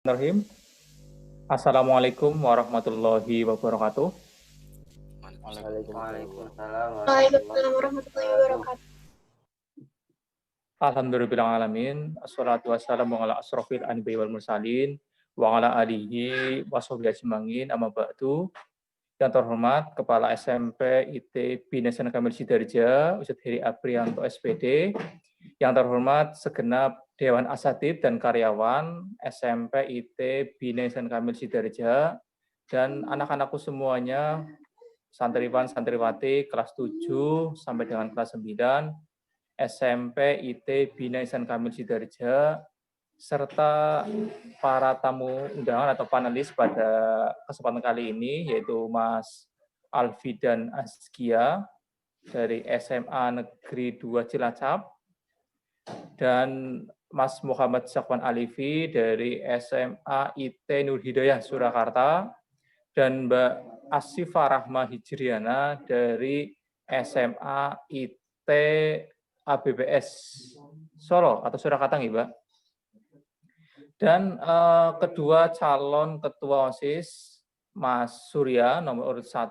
Bismillahirrahmanirrahim. Assalamualaikum warahmatullahi wabarakatuh. Waalaikumsalam warahmatullahi wabarakatuh. Alhamdulillahirrahmanirrahim. Assalatu wassalamu ala asrofil anbiya'i wal mursalin wa ala alihi wa sahbihi ajma'in, amma ba'du. Yang terhormat Kepala SMP IT Bina Kamil Sidarja, Ustadz Heri Aprianto SPD. Yang terhormat segenap Dewan Asatid dan karyawan SMP IT Bina Kamil Sidarja dan anak-anakku semuanya, santriwan santriwati kelas 7 sampai dengan kelas 9 SMP IT Bina Kamil Sidarja, serta para tamu undangan atau panelis pada kesempatan kali ini, yaitu Mas Alfi dan Azkia dari SMA Negeri 2 Cilacap, dan Mas Muhammad Syakwan Alifi dari SMA IT Nur Hidayah Surakarta, dan Mbak Asyifa Rahma Hijriana dari SMA IT ABBS Solo atau Surakarta, nggih, Mbak? Dan kedua calon ketua OSIS, Mas Surya nomor urut 1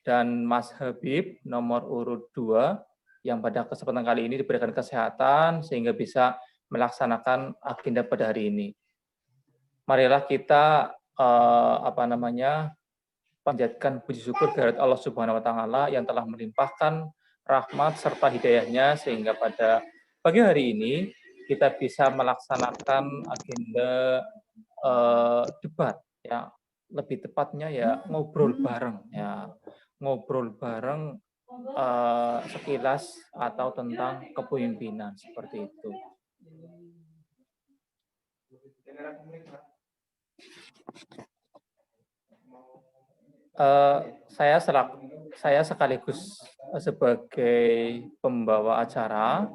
dan Mas Habib nomor urut 2, yang pada kesempatan kali ini diberikan kesehatan sehingga bisa melaksanakan agenda pada hari ini. Marilah kita panjatkan puji syukur kehadirat Allah Subhanahu wa taala yang telah melimpahkan rahmat serta hidayahnya sehingga pada pagi hari ini kita bisa melaksanakan agenda debat, ya, lebih tepatnya ya ngobrol bareng, sekilas atau tentang kepemimpinan seperti itu. Saya sekaligus sebagai pembawa acara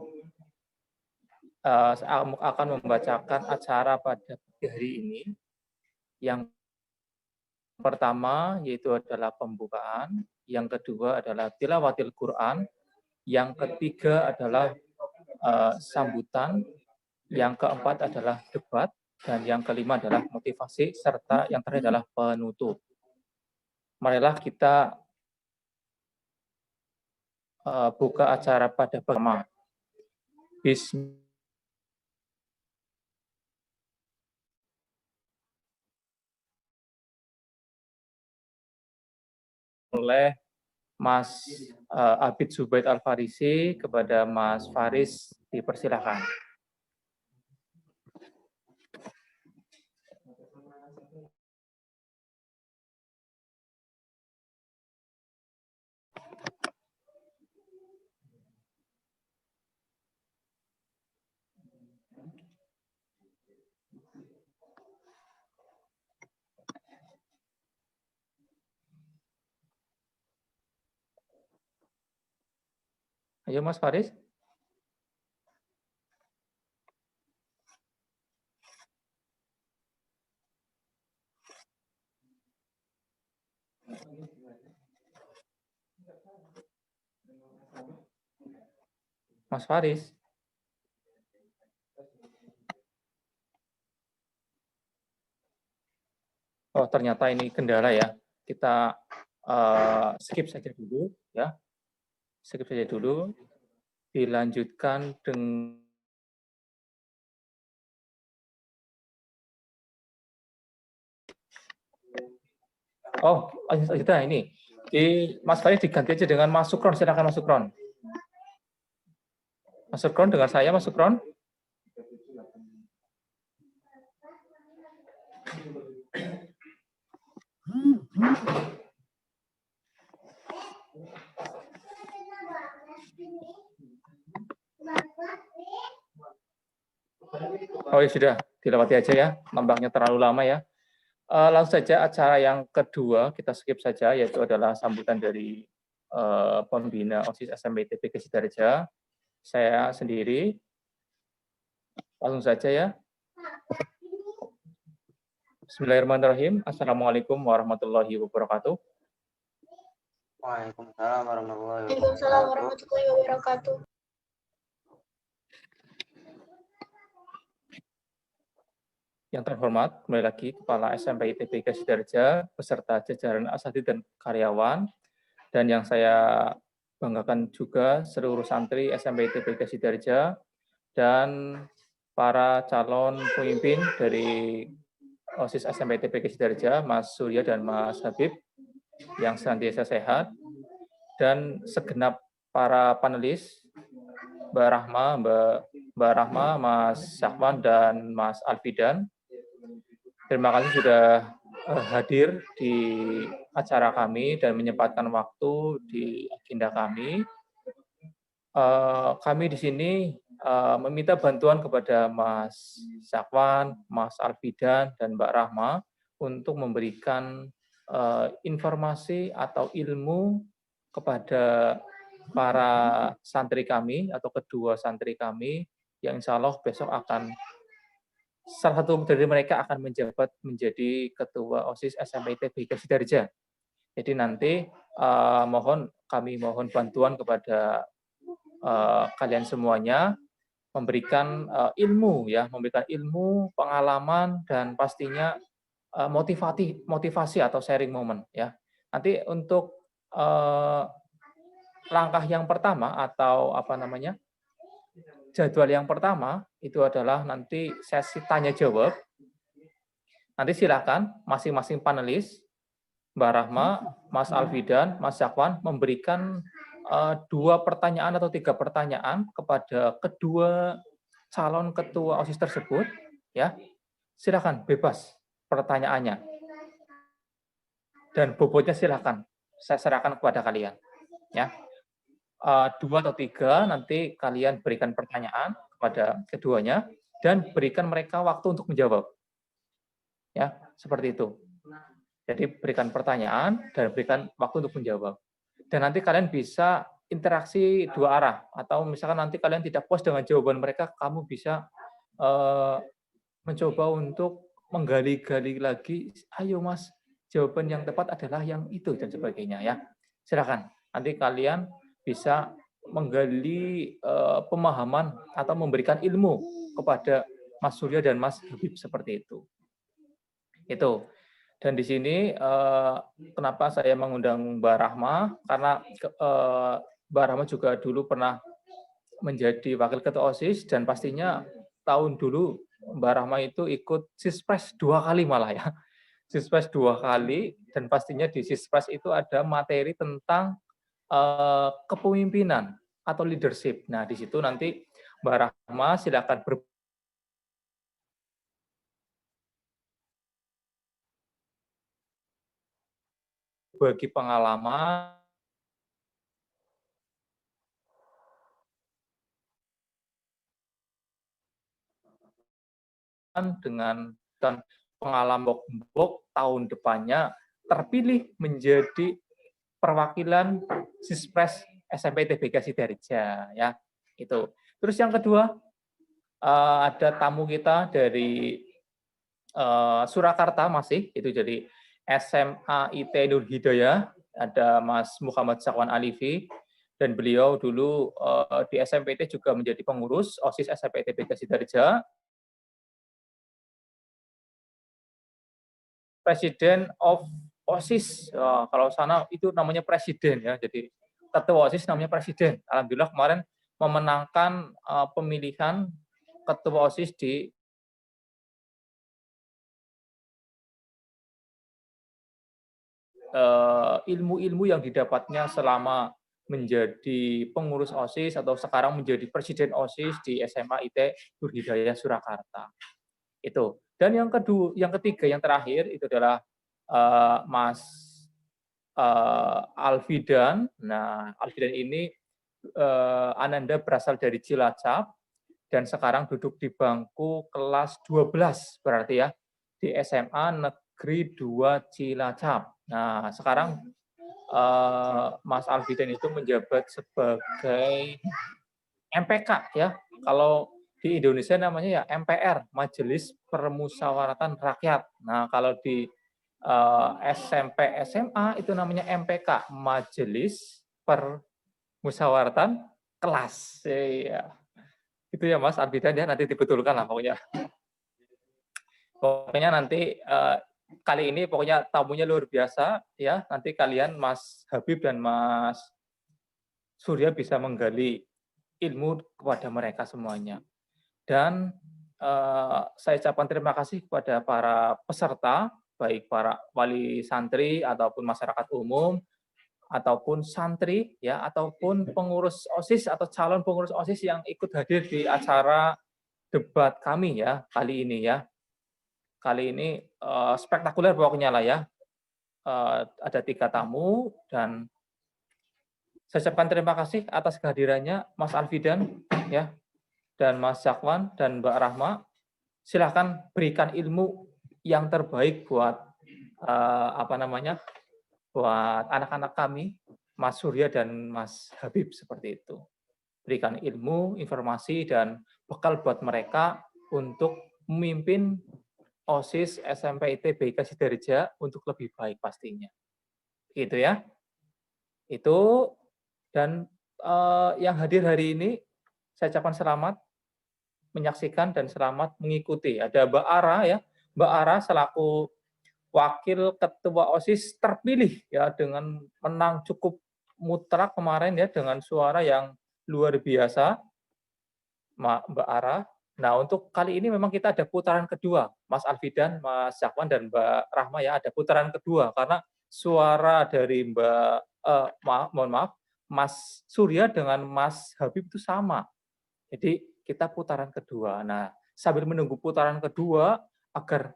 akan membacakan acara pada pagi hari ini. Yang pertama yaitu adalah pembukaan, yang kedua adalah tilawatil Quran, yang ketiga adalah sambutan, yang keempat adalah debat, dan yang kelima adalah motivasi, serta yang terakhir adalah penutup. Marilah kita buka acara pada pertama. Bismillah. Oleh Mas Abid Zubaid Al-Farisi, kepada Mas Faris dipersilakan. Ayo Mas Faris. Mas Faris. Oh, ternyata ini kendala ya. Kita skip saja dulu ya. Skip saja dulu. Dilanjutkan dengan ini. Mas Faris diganti aja dengan Mas Sukron. Silakan Mas Sukron. Mas Sukron, dengar saya Mas Sukron? Oh ya sudah, dilewati aja ya. Nampaknya terlalu lama ya. Langsung saja acara yang kedua kita skip saja, yaitu adalah sambutan dari pembina OSIS SMP ITB Sidarja. Saya sendiri. Langsung saja ya. Bismillahirrahmanirrahim. Assalamualaikum warahmatullahi wabarakatuh. Waalaikumsalam warahmatullahi wabarakatuh. Yang terhormat, kembali lagi Kepala SMP ITB Sidarja beserta jajaran asatidz dan karyawan, dan yang saya banggakan juga seluruh santri SMP ITB Sidarja dan para calon pemimpin dari OSIS SMP ITB Sidarja, Mas Surya dan Mas Habib yang senantiasa sehat, dan segenap para panelis, Mbak Rahma, Mas Syahwan, dan Mas Alfidan. Terima kasih sudah hadir di acara kami dan menyempatkan waktu di agenda kami. Kami di sini meminta bantuan kepada Mas Syahwan, Mas Alfidan, dan Mbak Rahma untuk memberikan informasi atau ilmu kepada para santri kami atau kedua santri kami yang insya Allah besok akan salah satu dari mereka akan menjabat menjadi ketua OSIS SMP ITB Sidarja. Jadi nanti kami mohon bantuan kepada kalian semuanya memberikan memberikan ilmu, pengalaman, dan pastinya motivasi atau sharing moment ya. Nanti untuk langkah yang pertama atau jadwal yang pertama itu adalah nanti sesi tanya jawab. Nanti silakan masing-masing panelis, Mbak Rahma, Mas Alfidan, Mas Syahwan memberikan 2 pertanyaan atau 3 pertanyaan kepada kedua calon ketua OSIS tersebut, ya. Silakan bebas pertanyaannya. Dan bobotnya silakan saya serahkan kepada kalian, ya. 2 atau 3 nanti kalian berikan pertanyaan kepada keduanya dan berikan mereka waktu untuk menjawab. Ya, seperti itu. Jadi berikan pertanyaan dan berikan waktu untuk menjawab. Dan nanti kalian bisa interaksi 2 arah atau misalkan nanti kalian tidak puas dengan jawaban mereka, kamu bisa mencoba untuk menggali-gali lagi, ayo Mas, jawaban yang tepat adalah yang itu dan sebagainya ya. Silakan. Nanti kalian bisa menggali pemahaman atau memberikan ilmu kepada Mas Surya dan Mas Habib seperti itu. Itu. Dan di sini kenapa saya mengundang Mbak Rahma, karena Mbak Rahma juga dulu pernah menjadi wakil ketua OSIS dan pastinya tahun dulu Mbak Rahma itu ikut Sispres 2 kali malah ya. Sispres 2 kali dan pastinya di Sispres itu ada materi tentang kepemimpinan atau leadership. Nah, di situ nanti Mbak Rahma silakan berbagi pengalaman dengan pengalaman tahun depannya terpilih menjadi perwakilan Sispres SMP ITB Sidarja ya. Itu. Terus yang kedua ada tamu kita dari Surakarta masih, itu jadi SMA IT Nur Hidayah, ada Mas Muhammad Syahwan Alifi, dan beliau dulu di SMPT juga menjadi pengurus OSIS SMP ITB Sidarja, Presiden of OSIS, kalau sana itu namanya presiden ya, jadi ketua OSIS namanya presiden. Alhamdulillah kemarin memenangkan pemilihan ketua OSIS di ilmu-ilmu yang didapatnya selama menjadi pengurus OSIS atau sekarang menjadi presiden OSIS di SMA IT Nur Hidayah Surakarta. Itu. Dan yang ketiga, yang terakhir itu adalah Mas Alfidan. Nah, Alfidan ini Ananda berasal dari Cilacap dan sekarang duduk di bangku kelas 12 berarti ya di SMA Negeri 2 Cilacap. Nah, sekarang Mas Alfidan itu menjabat sebagai MPK ya. Kalau di Indonesia namanya ya MPR, Majelis Permusyawaratan Rakyat. Nah, kalau di SMP SMA itu namanya MPK, Majelis Permusyawaratan Kelas. Iya. Itu ya Mas Alfidan ya, nanti dibetulkan lah pokoknya. Pokoknya nanti kali ini pokoknya tamunya luar biasa ya. Nanti kalian Mas Habib dan Mas Surya bisa menggali ilmu kepada mereka semuanya. Dan saya ucapkan terima kasih kepada para peserta, baik para wali santri ataupun masyarakat umum, ataupun santri ya, ataupun pengurus OSIS atau calon pengurus OSIS yang ikut hadir di acara debat kami ya kali ini ya. Kali ini spektakuler pokoknya lah ya. Ada 3 tamu dan saya ucapkan terima kasih atas kehadirannya Mas Alfidan ya dan Mas Zakwan dan Mbak Rahma. Silahkan berikan ilmu yang terbaik buat buat anak-anak kami, Mas Surya dan Mas Habib seperti itu. Berikan ilmu, informasi dan bekal buat mereka untuk memimpin OSIS SMP IT BK Sidarja untuk lebih baik pastinya. Gitu ya. Itu dan yang hadir hari ini saya ucapkan selamat menyaksikan dan selamat mengikuti. Ada Mbak Ara ya. Mbak Ara selaku wakil ketua OSIS terpilih ya dengan menang cukup mutlak kemarin ya dengan suara yang luar biasa, Mbak Ara. Nah, untuk kali ini memang kita ada putaran kedua, Mas Alfidan, Mas Zakwan, dan Mbak Rahma ya, ada putaran kedua karena suara dari mohon maaf, Mas Surya dengan Mas Habib itu sama. Jadi kita putaran kedua. Nah, sambil menunggu putaran kedua agar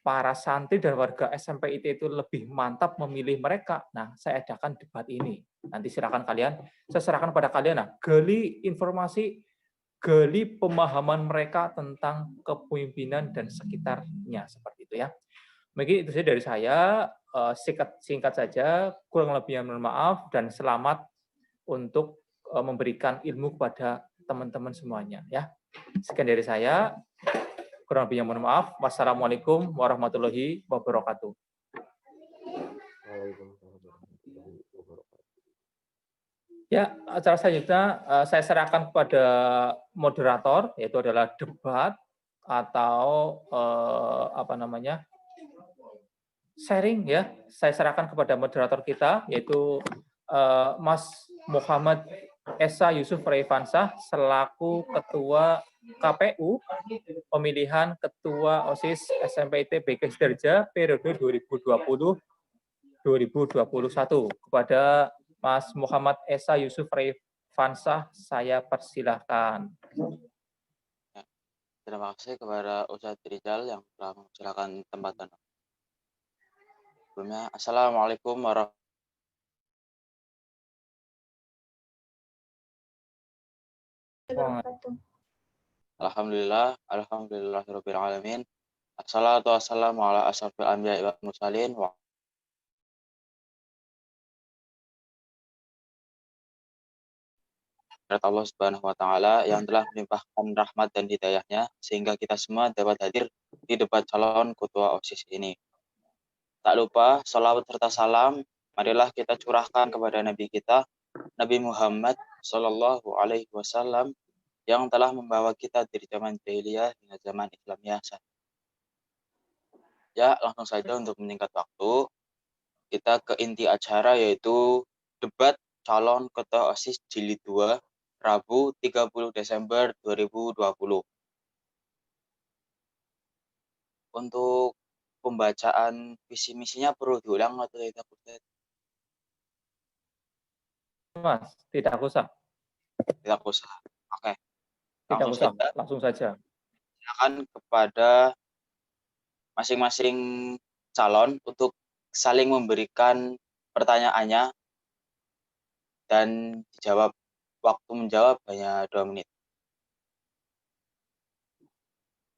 para santri dan warga SMP IT itu lebih mantap memilih mereka. Nah, saya adakan debat ini. Nanti silakan kalian, saya serahkan pada kalian. Nah, gali informasi, gali pemahaman mereka tentang kepemimpinan dan sekitarnya seperti itu ya. Mungkin itu saja dari saya. Singkat saja, kurang lebihnya mohon maaf dan selamat untuk memberikan ilmu kepada teman-teman semuanya ya. Sekian dari saya. Kurang lebihnya mohon maaf. Wassalamualaikum warahmatullahi wabarakatuh. Ya, acara selanjutnya saya serahkan kepada moderator, yaitu adalah debat atau sharing ya. Saya serahkan kepada moderator kita, yaitu Mas Muhammad Esa Yusuf Reifansah selaku Ketua KPU pemilihan Ketua OSIS SMP IT BK Sidarja periode 2020-2021. Kepada Mas Muhammad Esa Yusuf Reifansah, saya persilahkan. Terima kasih kepada Ustadz Rizal yang telah mempersilakan tempat anda. Sebelumnya, Assalamualaikum warahmatullahi Wabarakatuh. Alhamdulillahirabbil alamin. Assalatu wassalamu ala asyrofil anbiya'i wal mursalin wa Allah Subhanahu wa taala yang telah melimpahkan rahmat dan hidayahnya sehingga kita semua dapat hadir di debat calon ketua OSIS ini. Tak lupa salawat serta salam marilah kita curahkan kepada Nabi kita Nabi Muhammad Sallallahu Alaihi Wasallam yang telah membawa kita dari zaman jahiliyah hingga zaman Islamiyah. Ya, langsung saja untuk menyingkat waktu, kita ke inti acara yaitu debat calon ketua OSIS Jilid 2 Rabu 30 Desember 2020. Untuk pembacaan visi misinya perlu diulang atau tidak? Mas, tidak usah. Tidak usah. Oke. Tidak usah, langsung saja. Silakan kepada masing-masing calon untuk saling memberikan pertanyaannya dan dijawab. Waktu menjawab hanya 2 menit.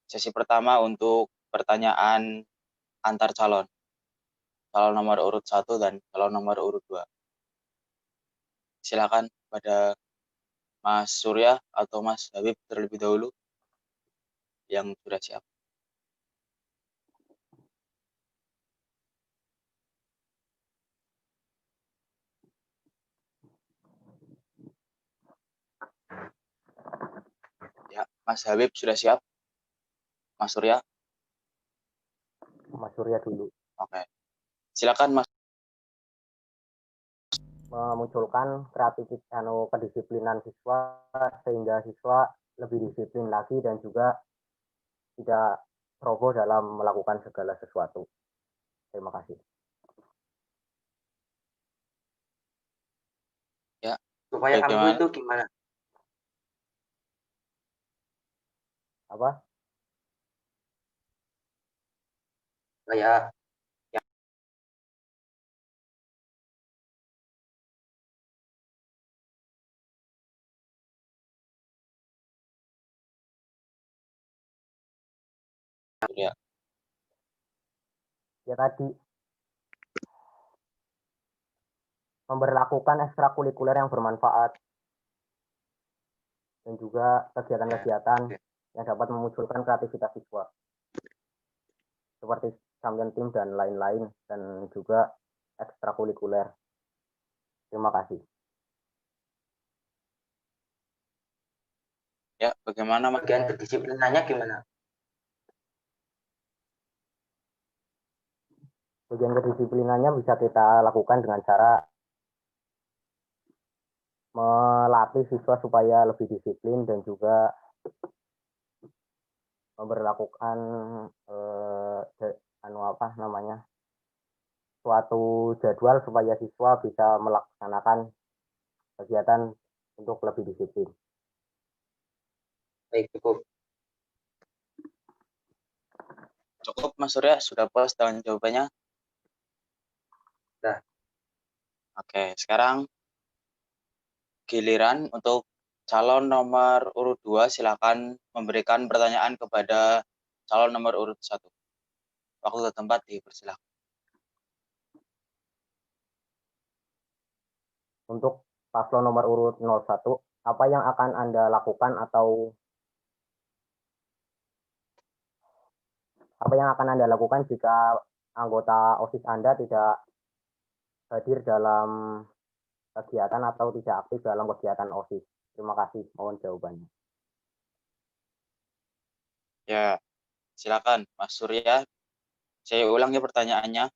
Sesi pertama untuk pertanyaan antar calon. Calon nomor urut 1 dan calon nomor urut 2. Silakan pada Mas Surya atau Mas Habib terlebih dahulu yang sudah siap. Ya, Mas Habib sudah siap. Mas Surya. Mas Surya dulu. Oke. Silakan Mas. Memunculkan kreativitas kedisiplinan siswa sehingga siswa lebih disiplin lagi dan juga tidak ceroboh dalam melakukan segala sesuatu. Terima kasih. Ya. Supaya ampuh Bagaimana? itu gimana? Apa? Supaya Ya. Ya tadi memberlakukan ekstrakurikuler yang bermanfaat dan juga kegiatan-kegiatan yang dapat memunculkan kreativitas siswa seperti champion team dan lain-lain dan juga ekstrakurikuler. Terima kasih. Ya, bagaimana Mas? bagian kedisiplinannya gimana? Bagian kedisiplinannya bisa kita lakukan dengan cara melatih siswa supaya lebih disiplin dan juga memberlakukan suatu jadwal supaya siswa bisa melaksanakan kegiatan untuk lebih disiplin. Baik, cukup. Cukup Mas Surya, sudah puas dengan jawabannya? Sudah. Oke, sekarang giliran untuk calon nomor urut 2, silakan memberikan pertanyaan kepada calon nomor urut 1. Waktu dan tempat dipersilakan. Untuk paslon nomor urut 01, apa yang akan Anda lakukan atau apa yang akan Anda lakukan jika anggota OSIS Anda tidak hadir dalam kegiatan atau tidak aktif dalam kegiatan OSIS? Terima kasih, mohon jawabannya. Ya, silakan Mas Surya. Saya ulangi pertanyaannya.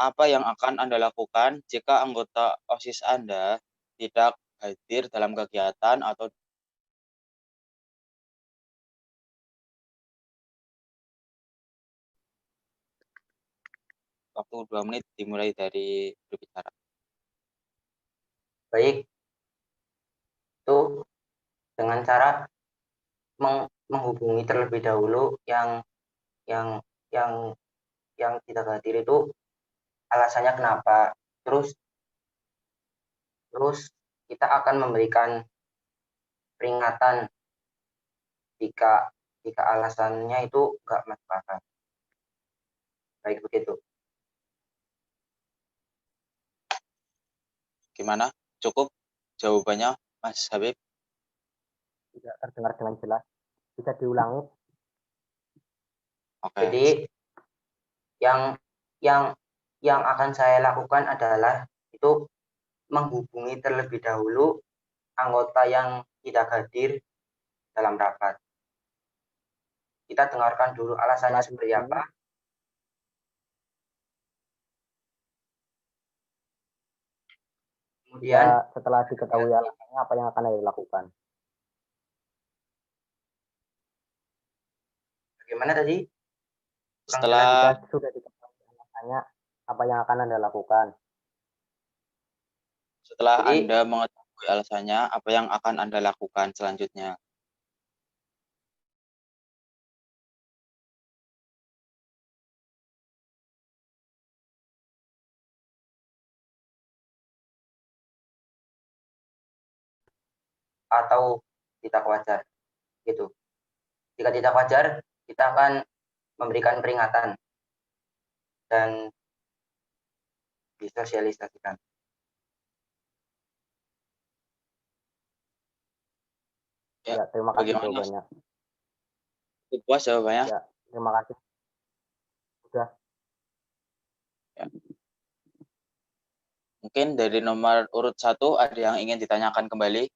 Apa yang akan Anda lakukan jika anggota OSIS Anda tidak hadir dalam kegiatan atau waktu 2 menit dimulai dari berbicara. Baik. Itu dengan cara menghubungi terlebih dahulu yang tidak hadir itu alasannya kenapa. Terus kita akan memberikan peringatan jika alasannya itu enggak masuk akal. Baik begitu. Gimana? Cukup jawabannya Mas Habib? Tidak terdengar dengan jelas. Bisa diulangi? Oke. Jadi yang akan saya lakukan adalah itu menghubungi terlebih dahulu anggota yang tidak hadir dalam rapat. Kita dengarkan dulu alasannya seperti apa. Kemudian setelah diketahui alasannya, apa yang akan dilakukan? Bagaimana tadi? Setelah sudah diketahui alasannya, apa yang akan Anda lakukan? Setelah Anda mengetahui alasannya, apa yang akan Anda lakukan selanjutnya? Atau tidak wajar, gitu. Jika tidak wajar, kita akan memberikan peringatan dan disosialisasikan. Ya, terima kasih jawabannya. Puas jawabannya? Ya, terima kasih. Sudah. Ya. Mungkin dari nomor urut 1 ada yang ingin ditanyakan kembali?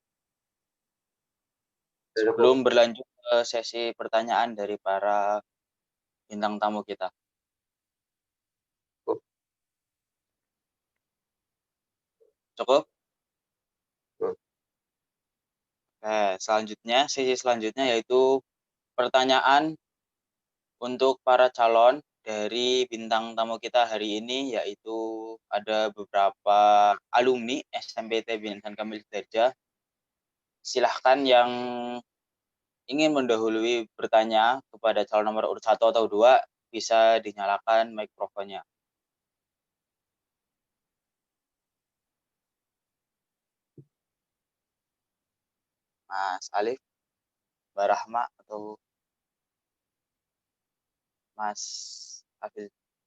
Sebelum berlanjut ke sesi pertanyaan dari para bintang tamu kita. Cukup? Selanjutnya, sesi selanjutnya yaitu pertanyaan untuk para calon dari bintang tamu kita hari ini, yaitu ada beberapa alumni SMPT Bintan Kamil Sudirja. Silahkan yang ingin mendahului bertanya kepada calon nomor urut 1 atau 2, bisa dinyalakan mikrofonnya. Mas Alif, Mbak Rahma, atau Mas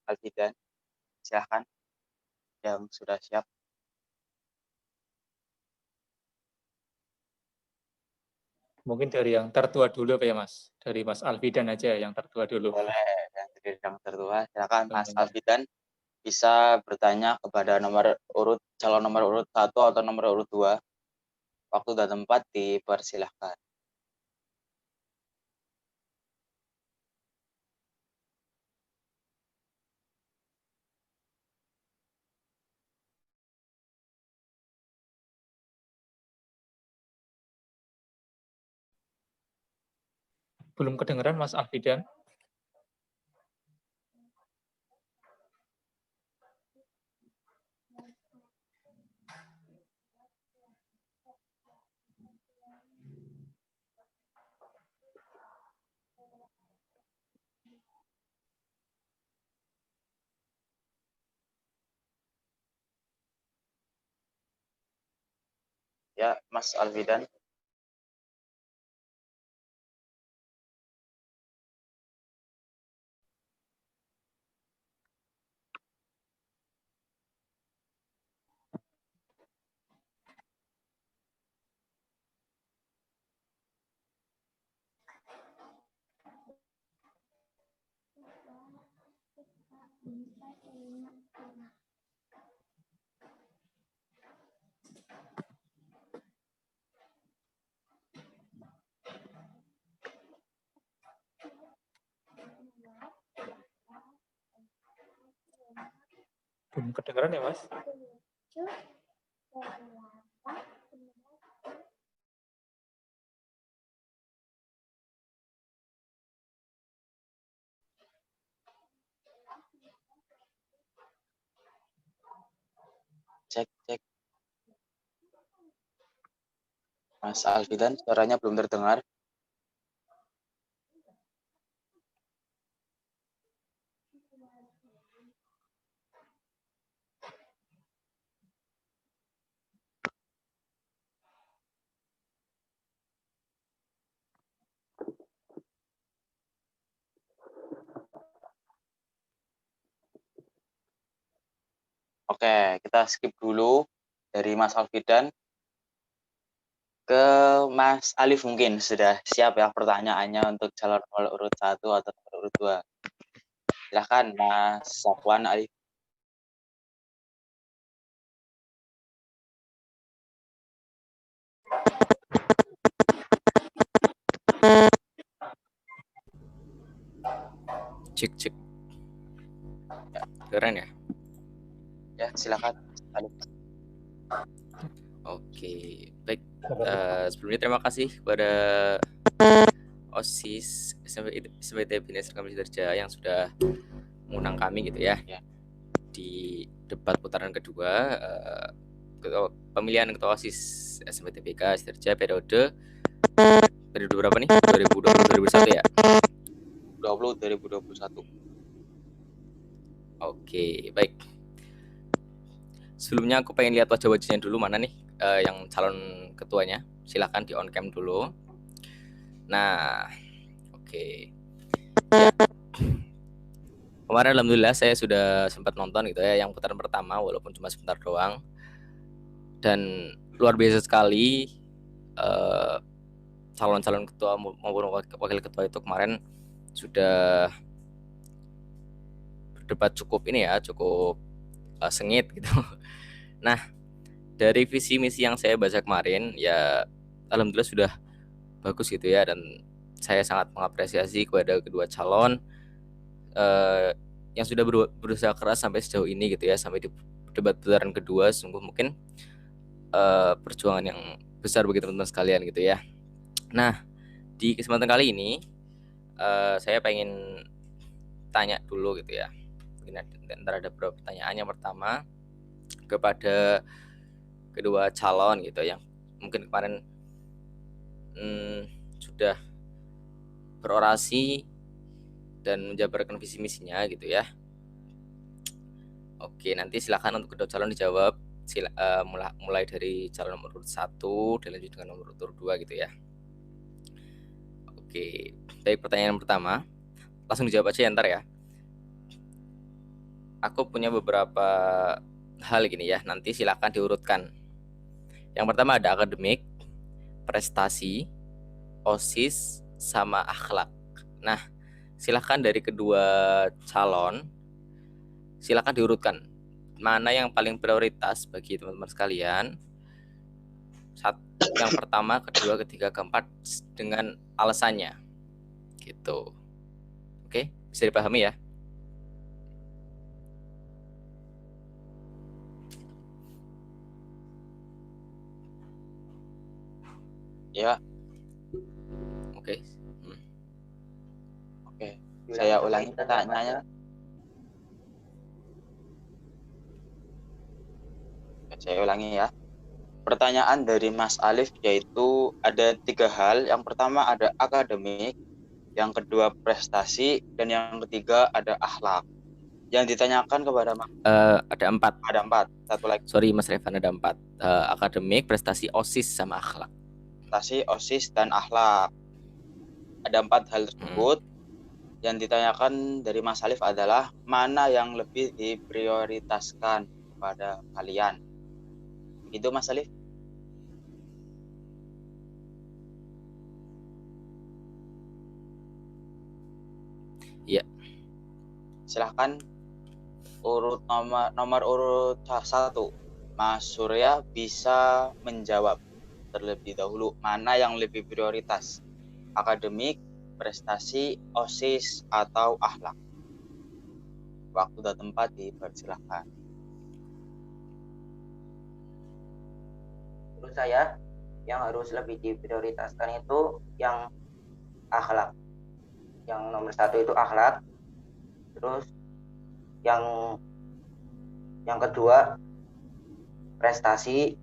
Alfidan, silahkan yang sudah siap. Mungkin dari yang tertua dulu apa ya Mas? Dari Mas Alfidan aja yang tertua dulu. Boleh, yang tertua, silakan Mas Alfidan bisa bertanya kepada calon nomor urut 1 atau nomor urut 2. Waktu dan tempat dipersilahkan. Belum kedengeran Mas Alfidan? Ya, Mas Alfidan. Belum kedengeran ya Mas? Cek. Mas Alfidan, suaranya belum terdengar. Oke, kita skip dulu dari Mas Alfidan ke Mas Alif. Mungkin sudah siap ya pertanyaannya untuk calon nomor urut 1 atau nomor urut 2. Silahkan Mas Safwan Alif. Cek. Keren ya? Ya, silakan Alif. Oke, baik. Sebelumnya terima kasih kepada OSIS SMPT Bintan Kamil Sudirja yang sudah mengundang kami gitu ya, di debat putaran kedua pemilihan ketua OSIS SMPT BK Sudirja periode berapa nih? 2020-2021 ya? 2021. Oke, baik. Sebelumnya aku pengen lihat wajah-wajahnya dulu, mana nih yang calon ketuanya. Silahkan di on cam dulu. Nah, oke. Ya. Kemarin alhamdulillah saya sudah sempat nonton gitu ya yang putaran pertama, walaupun cuma sebentar doang. Dan luar biasa sekali calon-calon ketua maupun wakil ketua itu kemarin sudah berdebat cukup sengit gitu. Nah, dari visi misi yang saya baca kemarin ya alhamdulillah sudah bagus gitu ya, dan saya sangat mengapresiasi kepada kedua calon yang sudah berusaha keras sampai sejauh ini gitu ya, sampai di debat putaran kedua. Sungguh mungkin perjuangan yang besar bagi teman-teman sekalian gitu ya. Nah, di kesempatan kali ini saya pengen tanya dulu gitu ya. Mungkin ada beberapa pertanyaan. Yang pertama kepada kedua calon gitu yang mungkin kemarin sudah berorasi dan menjabarkan visi misinya gitu ya. Oke, nanti silakan untuk kedua calon dijawab. Mulai dari calon nomor urut 1 dan lanjut dengan nomor urut 2 gitu ya. Oke, dari pertanyaan yang pertama, langsung dijawab aja ya ntar ya. Aku punya beberapa hal gini ya, nanti silakan diurutkan. Yang pertama ada akademik, prestasi, OSIS, sama akhlak. Nah, silakan dari kedua calon, silakan diurutkan mana yang paling prioritas bagi teman-teman sekalian. Yang pertama, kedua, ketiga, keempat dengan alasannya gitu. Oke, bisa dipahami ya? Ya, Oke. oke. Saya ulangi pertanyaannya. Saya ulangi ya. Pertanyaan dari Mas Alif yaitu ada 3 hal. Yang pertama ada akademik, yang kedua prestasi, dan yang ketiga ada akhlak. Yang ditanyakan kepada Mas Ada 4. ada 4. Satu lagi. Sorry Mas Revan, ada 4. Akademik, prestasi, OSIS, sama akhlak. Prestasi, OSIS, dan akhlak. Ada 4 hal tersebut. Yang ditanyakan dari Mas Alif adalah mana yang lebih diprioritaskan kepada kalian. Begitu Mas Alif? Iya. Silahkan urut nomor urut 1. Mas Surya bisa menjawab terlebih dahulu mana yang lebih prioritas, akademik, prestasi, OSIS, atau akhlak. Waktu dan tempat dipersilahkan. Menurut saya yang harus lebih diprioritaskan itu yang akhlak. Yang nomor 1 itu akhlak. Terus yang kedua prestasi,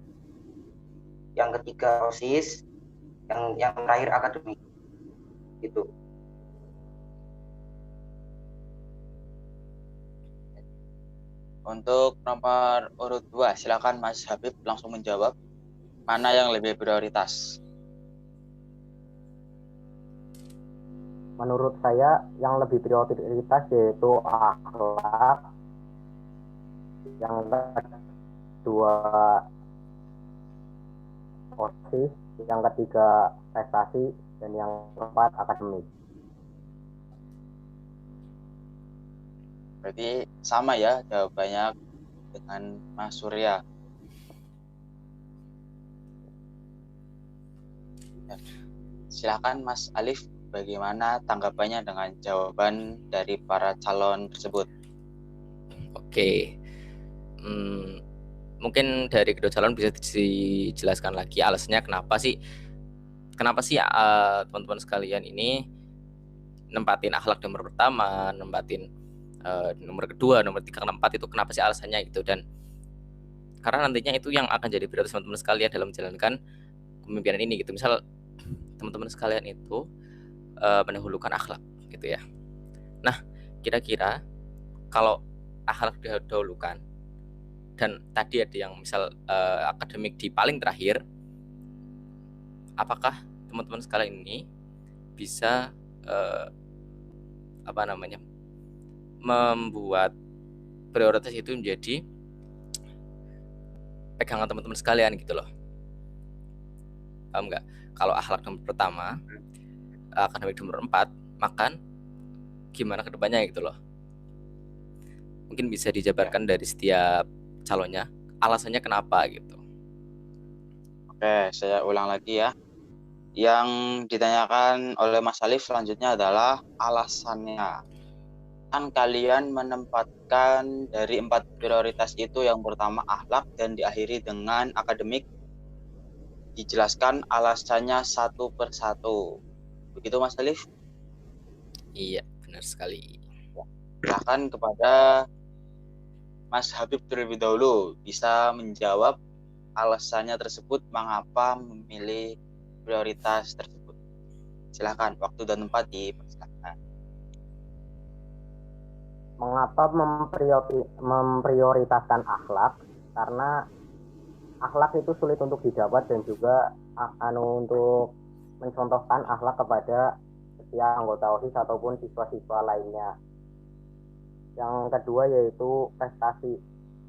yang ketiga OSIS, yang terakhir akademik. Gitu. Untuk nomor urut 2, silakan Mas Habib langsung menjawab mana yang lebih prioritas. Menurut saya yang lebih prioritas yaitu akhlak, yang kedua OSIS, yang ketiga prestasi, dan yang keempat akademik. Berarti sama ya jawabannya dengan Mas Surya. Silakan Mas Alif, bagaimana tanggapannya dengan jawaban dari para calon tersebut? Oke. Mungkin dari kedua calon bisa dijelaskan lagi alasannya kenapa sih teman-teman sekalian ini nempatin akhlak nomor pertama, nempatin nomor kedua, nomor 3, nomor 4 itu kenapa sih alasannya gitu. Dan karena nantinya itu yang akan jadi prioritas teman-teman sekalian dalam menjalankan kepemimpinan ini gitu. Misal teman-teman sekalian itu mendahulukan akhlak gitu ya. Nah, kira-kira kalau akhlak didahulukan dan tadi ada yang misal akademik di paling terakhir, apakah teman-teman sekalian ini bisa membuat prioritas itu menjadi pegangan teman-teman sekalian gitu loh. Paham nggak? Kalau akhlak nomor pertama, akademik nomor 4, makan gimana ke depannya gitu loh. Mungkin bisa dijabarkan dari setiap calonnya, alasannya kenapa gitu. Oke, saya ulang lagi ya. Yang ditanyakan oleh Mas Alif selanjutnya adalah alasannya. kalian menempatkan dari 4 prioritas itu yang pertama akhlak dan diakhiri dengan akademik. Dijelaskan alasannya satu persatu. Begitu Mas Alif? Iya, benar sekali. Silakan kepada Mas Habib terlebih dahulu bisa menjawab alasannya tersebut mengapa memilih prioritas tersebut. Silakan, waktu dan tempat dipersilakan. Mengapa memprioritaskan akhlak? Karena akhlak itu sulit untuk didapat dan juga untuk mencontohkan akhlak kepada setiap anggota OSIS ataupun siswa-siswa lainnya. Yang kedua yaitu prestasi.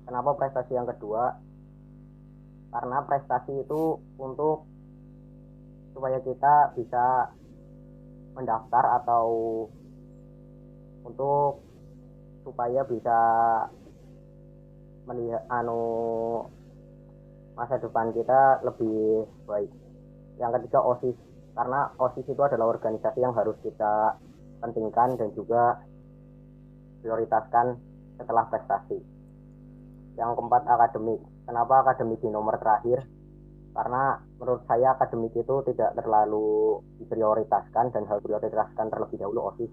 Kenapa prestasi yang kedua? Karena prestasi itu untuk supaya kita bisa mendaftar atau untuk supaya bisa melihat masa depan kita lebih baik. Yang ketiga OSIS, karena OSIS itu adalah organisasi yang harus kita pentingkan dan juga prioritaskan setelah prestasi. Yang keempat akademik. Kenapa akademik di nomor terakhir? Karena menurut saya akademik itu tidak terlalu diprioritaskan dan harus prioritaskan terlebih dahulu OSIS,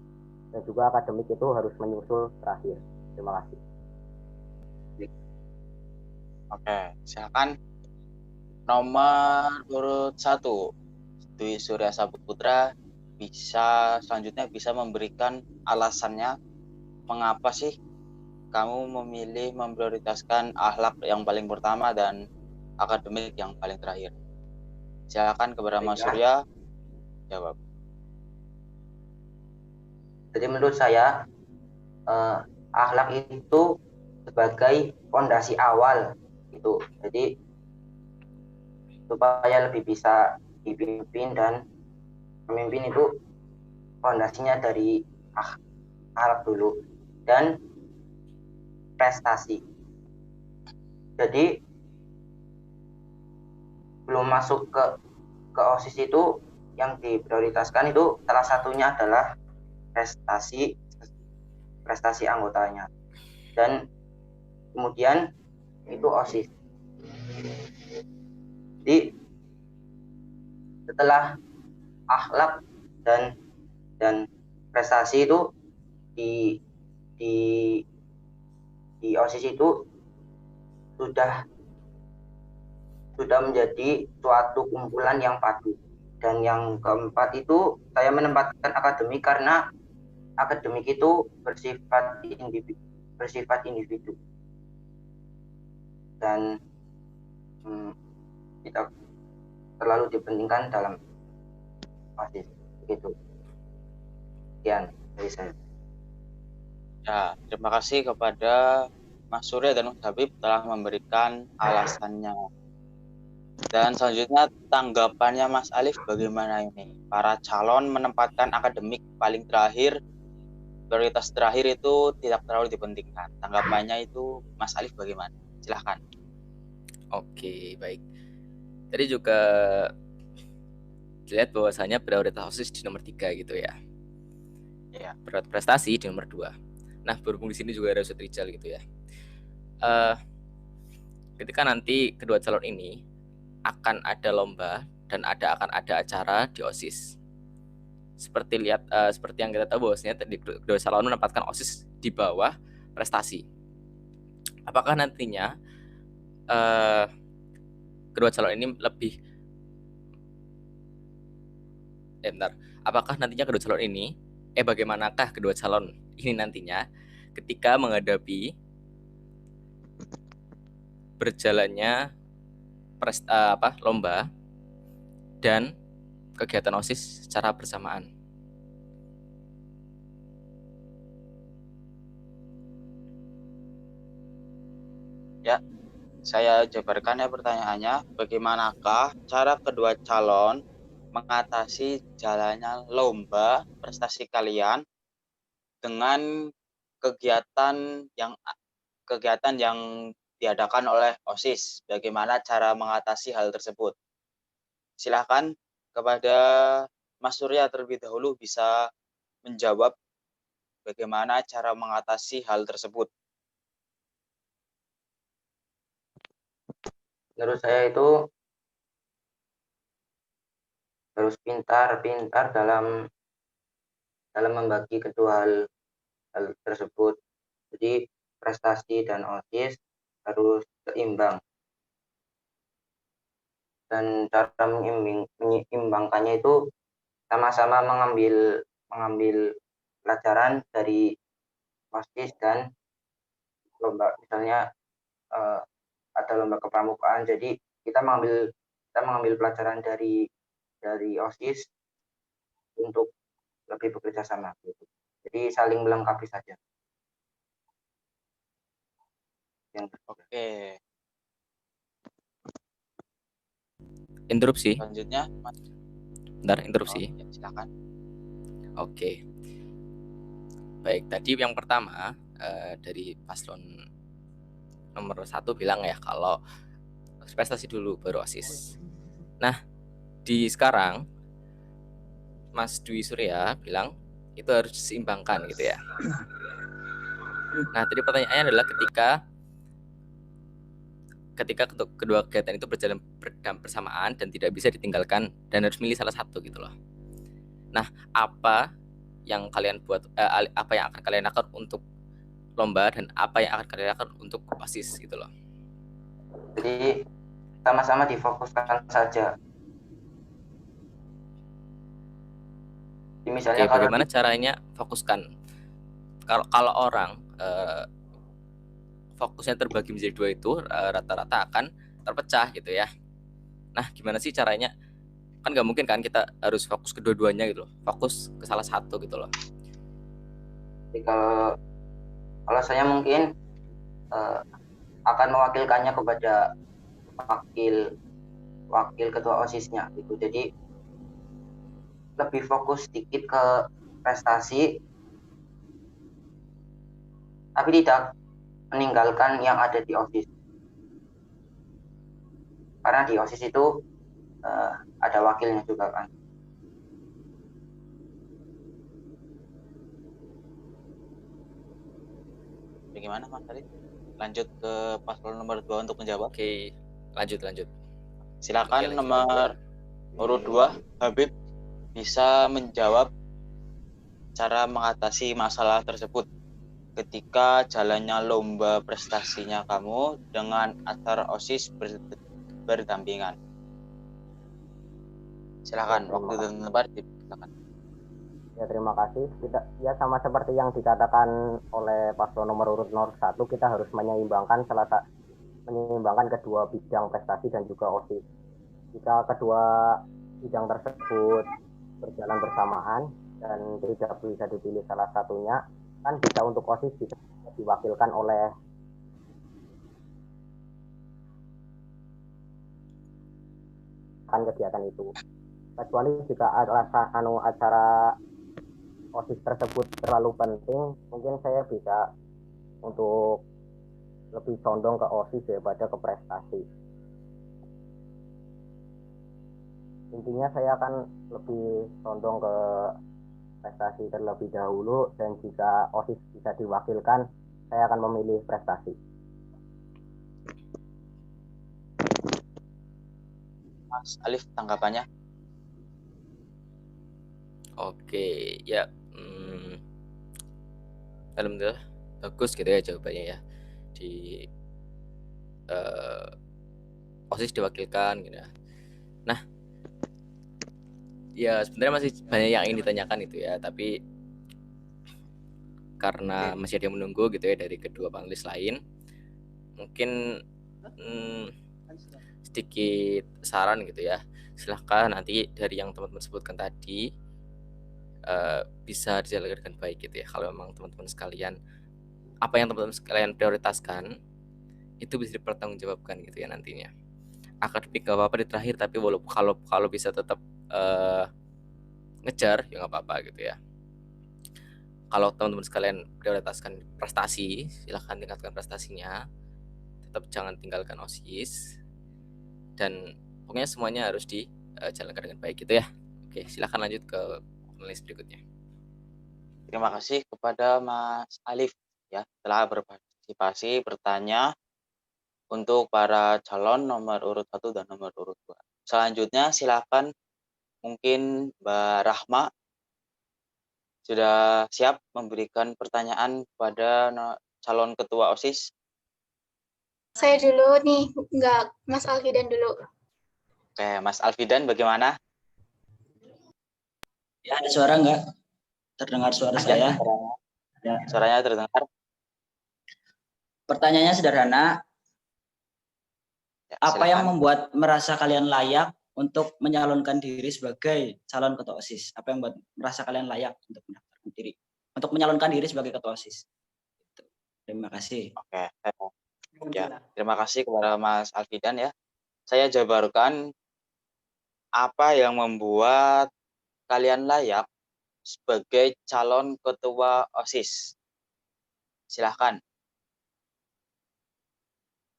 dan juga akademik itu harus menyusul terakhir. Terima kasih. Oke, silakan nomor urut 1 Dwi Surya Saputra selanjutnya bisa memberikan alasannya mengapa sih kamu memilih memprioritaskan akhlak yang paling pertama dan akademik yang paling terakhir. Silakan kepada Mas Surya jawab. Jadi menurut saya akhlak itu sebagai fondasi awal itu. Jadi supaya lebih bisa dipimpin dan pemimpin itu fondasinya dari akhlak dulu dan prestasi. Jadi belum masuk ke OSIS itu yang diprioritaskan itu salah satunya adalah prestasi anggotanya, dan kemudian itu OSIS. Jadi setelah akhlak dan prestasi itu di OSIS itu sudah menjadi suatu kumpulan yang padu. Dan yang keempat itu saya menempatkan akademik karena akademik itu bersifat individu dan kita terlalu dipentingkan dalam OSIS. Begitu. Sekian dari saya. Ya, terima kasih kepada Mas Surya dan Mas Habib telah memberikan alasannya. Dan selanjutnya tanggapannya Mas Alif bagaimana ini? Para calon menempatkan akademik paling terakhir, prioritas terakhir itu tidak terlalu dipentingkan. Tanggapannya itu Mas Alif bagaimana? Silahkan. Oke, baik. Tadi juga dilihat bahwasanya prioritas OSIS di nomor 3 gitu ya. Ya. Prioritas prestasi di nomor 2. Nah, berhubung di sini juga ada Ustadz Rijal gitu ya. Ketika nanti kedua calon ini akan ada lomba dan akan ada acara di OSIS. Seperti yang kita tahu bahwasanya tadi kedua calon menempatkan OSIS di bawah prestasi. Apakah nantinya kedua calon ini apakah nantinya kedua calon ini bagaimanakah kedua calon ini nantinya ketika menghadapi berjalannya lomba dan kegiatan OSIS secara bersamaan? Ya, saya jabarkan ya pertanyaannya. Bagaimanakah cara kedua calon mengatasi jalannya lomba prestasi kalian dengan kegiatan yang diadakan oleh OSIS? Bagaimana cara mengatasi hal tersebut? Silakan kepada Mas Surya terlebih dahulu bisa menjawab bagaimana cara mengatasi hal tersebut? Menurut saya itu harus pintar-pintar dalam membagi kedua hal tersebut. Jadi prestasi dan OSIS harus seimbang, dan cara menyeimbangkannya itu sama-sama mengambil pelajaran dari OSIS dan lomba. Misalnya ada lomba kepramukaan, jadi kita mengambil pelajaran dari OSIS untuk lebih bekerja sama gitu. Jadi saling melengkapi saja. Oke, Interupsi. selanjutnya Bentar, interupsi. ya, silakan. Oke. Baik, tadi yang pertama dari paslon nomor 1 bilang ya kalau prestasi dulu baru OSIS. Nah, di sekarang Mas Dwi Surya bilang itu harus diseimbangkan gitu ya. Nah, tadi pertanyaannya adalah ketika kedua kegiatan itu berjalan bersamaan dan tidak bisa ditinggalkan dan harus milih salah satu gitu loh. Nah, apa yang kalian buat, apa yang akan kalian lakukan untuk lomba dan apa yang akan kalian lakukan untuk OSIS gitu loh. Jadi sama-sama difokuskan saja. Jadi misalnya Oke, bagaimana caranya fokuskan? Kalau orang fokusnya terbagi menjadi dua itu rata-rata akan terpecah gitu ya. Nah, gimana sih caranya? Kan nggak mungkin kan kita harus fokus kedua-duanya gitu loh. Fokus ke salah satu gitu loh. Jadi kalau saya mungkin akan mewakilkannya kepada wakil ketua OSIS-nya gitu. Jadi lebih fokus sedikit ke prestasi, tapi tidak meninggalkan yang ada di OSIS. Karena di OSIS itu ada wakilnya juga kan. Bagaimana Mas Arif? Lanjut ke paslon nomor 2 untuk menjawab. Oke, lanjut. Silakan Oke, nomor urut 2, Habib bisa menjawab cara mengatasi masalah tersebut ketika jalannya lomba prestasinya kamu dengan acara OSIS berdampingan. Silakan, waktu dan tempat silakan. Ya, terima kasih. Ya, sama seperti yang dikatakan oleh paslon nomor urut 1, kita harus menyeimbangkan kedua bidang prestasi dan juga OSIS. Jika kedua bidang tersebut berjalan bersamaan dan tidak bisa dipilih salah satunya, kan bisa untuk OSIS bisa diwakilkan oleh kegiatan itu. Kecuali jika acara OSIS tersebut terlalu penting, mungkin saya bisa untuk lebih condong ke OSIS daripada ke prestasi. Intinya saya akan lebih condong ke prestasi terlebih dahulu, dan jika OSIS bisa diwakilkan, saya akan memilih prestasi. Mas Alif, tanggapannya? Oke, ya. Alhamdulillah bagus gitu ya jawabannya ya. Di OSIS diwakilkan gitu ya. Nah, ya sebenarnya masih banyak yang ingin ditanyakan itu ya, tapi karena masih ada yang menunggu gitu ya dari kedua panelis lain, mungkin sedikit saran gitu ya. Silahkan nanti dari yang teman-teman sebutkan tadi bisa dijalankan dengan baik gitu ya. Kalau memang teman-teman sekalian, apa yang teman-teman sekalian prioritaskan itu bisa dipertanggungjawabkan gitu ya nantinya. Akademik gak apa-apa di terakhir, tapi walaupun kalau bisa tetap ngejar ya nggak apa-apa gitu ya. Kalau teman-teman sekalian prioritaskan prestasi, silahkan tingkatkan prestasinya, tetap jangan tinggalkan OSIS, dan pokoknya semuanya harus dijalankan dengan baik gitu ya. Oke, silahkan lanjut ke panelis berikutnya. Terima kasih kepada Mas Alif ya telah berpartisipasi bertanya untuk para calon nomor urut 1 dan nomor urut 2. Selanjutnya silakan mungkin Mbak Rahma sudah siap memberikan pertanyaan kepada calon ketua OSIS. Saya dulu nih, enggak Mas Alfidan dulu. Oke, Mas Alfidan bagaimana? Ya, ada suara enggak? Terdengar suara saya? Ya. Suaranya terdengar. Pertanyaannya sederhana. Ya, apa yang silakan. membuat merasa kalian layak untuk menyalonkan diri sebagai calon ketua OSIS? Apa yang membuat merasa kalian layak untuk mendaftarkan diri? Untuk menyalonkan diri sebagai ketua OSIS? Terima kasih. Oke. Ya, terima kasih kepada Mas Alfidan ya. Saya jabarkan apa yang membuat kalian layak sebagai calon ketua OSIS. Silahkan.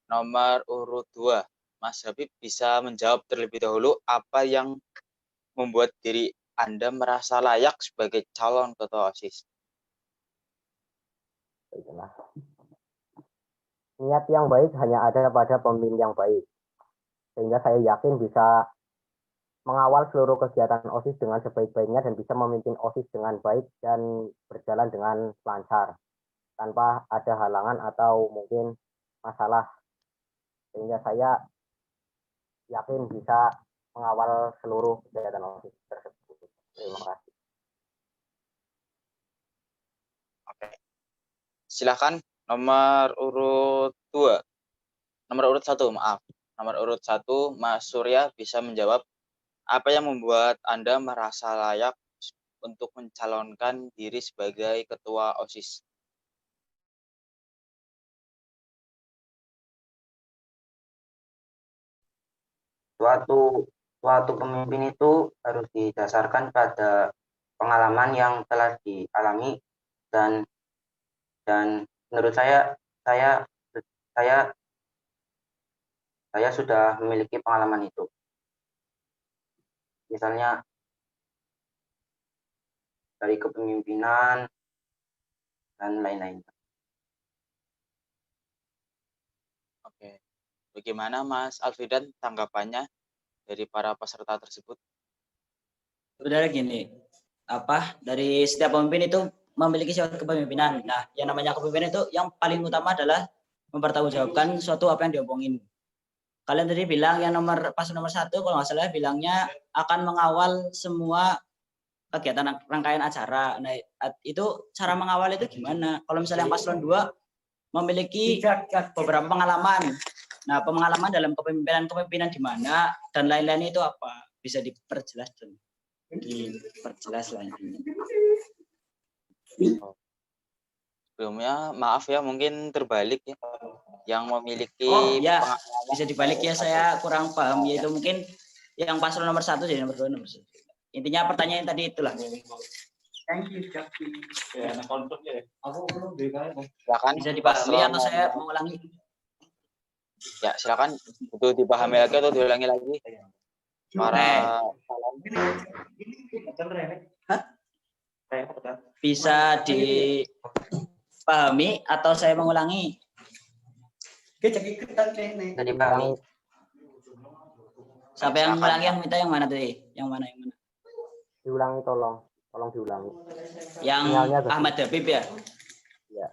Nomor urut 2, Mas Habib bisa menjawab terlebih dahulu apa yang membuat diri Anda merasa layak sebagai calon ketua OSIS. Baiklah. Niat yang baik hanya ada pada pemimpin yang baik. Sehingga saya yakin bisa mengawal seluruh kegiatan OSIS dengan sebaik-baiknya dan bisa memimpin OSIS dengan baik dan berjalan dengan lancar tanpa ada halangan atau mungkin masalah. Sehingga saya yakin bisa mengawal seluruh kegiatan OSIS tersebut. Terima kasih. Oke. Silakan nomor urut 2. Nomor urut 1, maaf. Nomor urut 1, Mas Surya bisa menjawab apa yang membuat Anda merasa layak untuk mencalonkan diri sebagai ketua OSIS. Suatu pemimpin itu harus didasarkan pada pengalaman yang telah dialami dan menurut saya sudah memiliki pengalaman itu. Misalnya dari kepemimpinan dan lain-lain. Oke. Bagaimana Mas Alfidan tanggapannya dari para peserta tersebut? Sebenarnya gini, dari setiap pemimpin itu memiliki sifat kepemimpinan. Nah, yang namanya kepemimpinan itu yang paling utama adalah mempertanggungjawabkan suatu apa yang diomongin. Kalian tadi bilang yang nomor 1 kalau nggak salah bilangnya akan mengawal semua kegiatan rangkaian acara. Nah, itu cara mengawal itu gimana? Kalau misalnya yang paslon 2 memiliki beberapa pengalaman. Nah, pengalaman dalam kepemimpinan di mana dan lain-lain itu apa? Bisa diperjelas dan diperjelas lagi. Sebelumnya maaf ya mungkin terbalik ya. Yang memiliki ya, bisa dibalik ya, saya kurang paham yaitu mungkin yang paslon nomor 1 jadi nomor 2 nomor 1. Intinya pertanyaan tadi itulah. Thank you, Jaki. Ya, aku belum Silakan. Bisa dipahami atau saya mengulangi? Ya, silakan. Itu dipahami lagi atau diulangi lagi? Para calon. Bisa dipahami atau saya mengulangi? Tadi pahami. Siapa yang mengulangi, yang minta yang mana tadi? Yang mana? Diulangi tolong diulangi. Yang Ahmad Habib ya? Ya.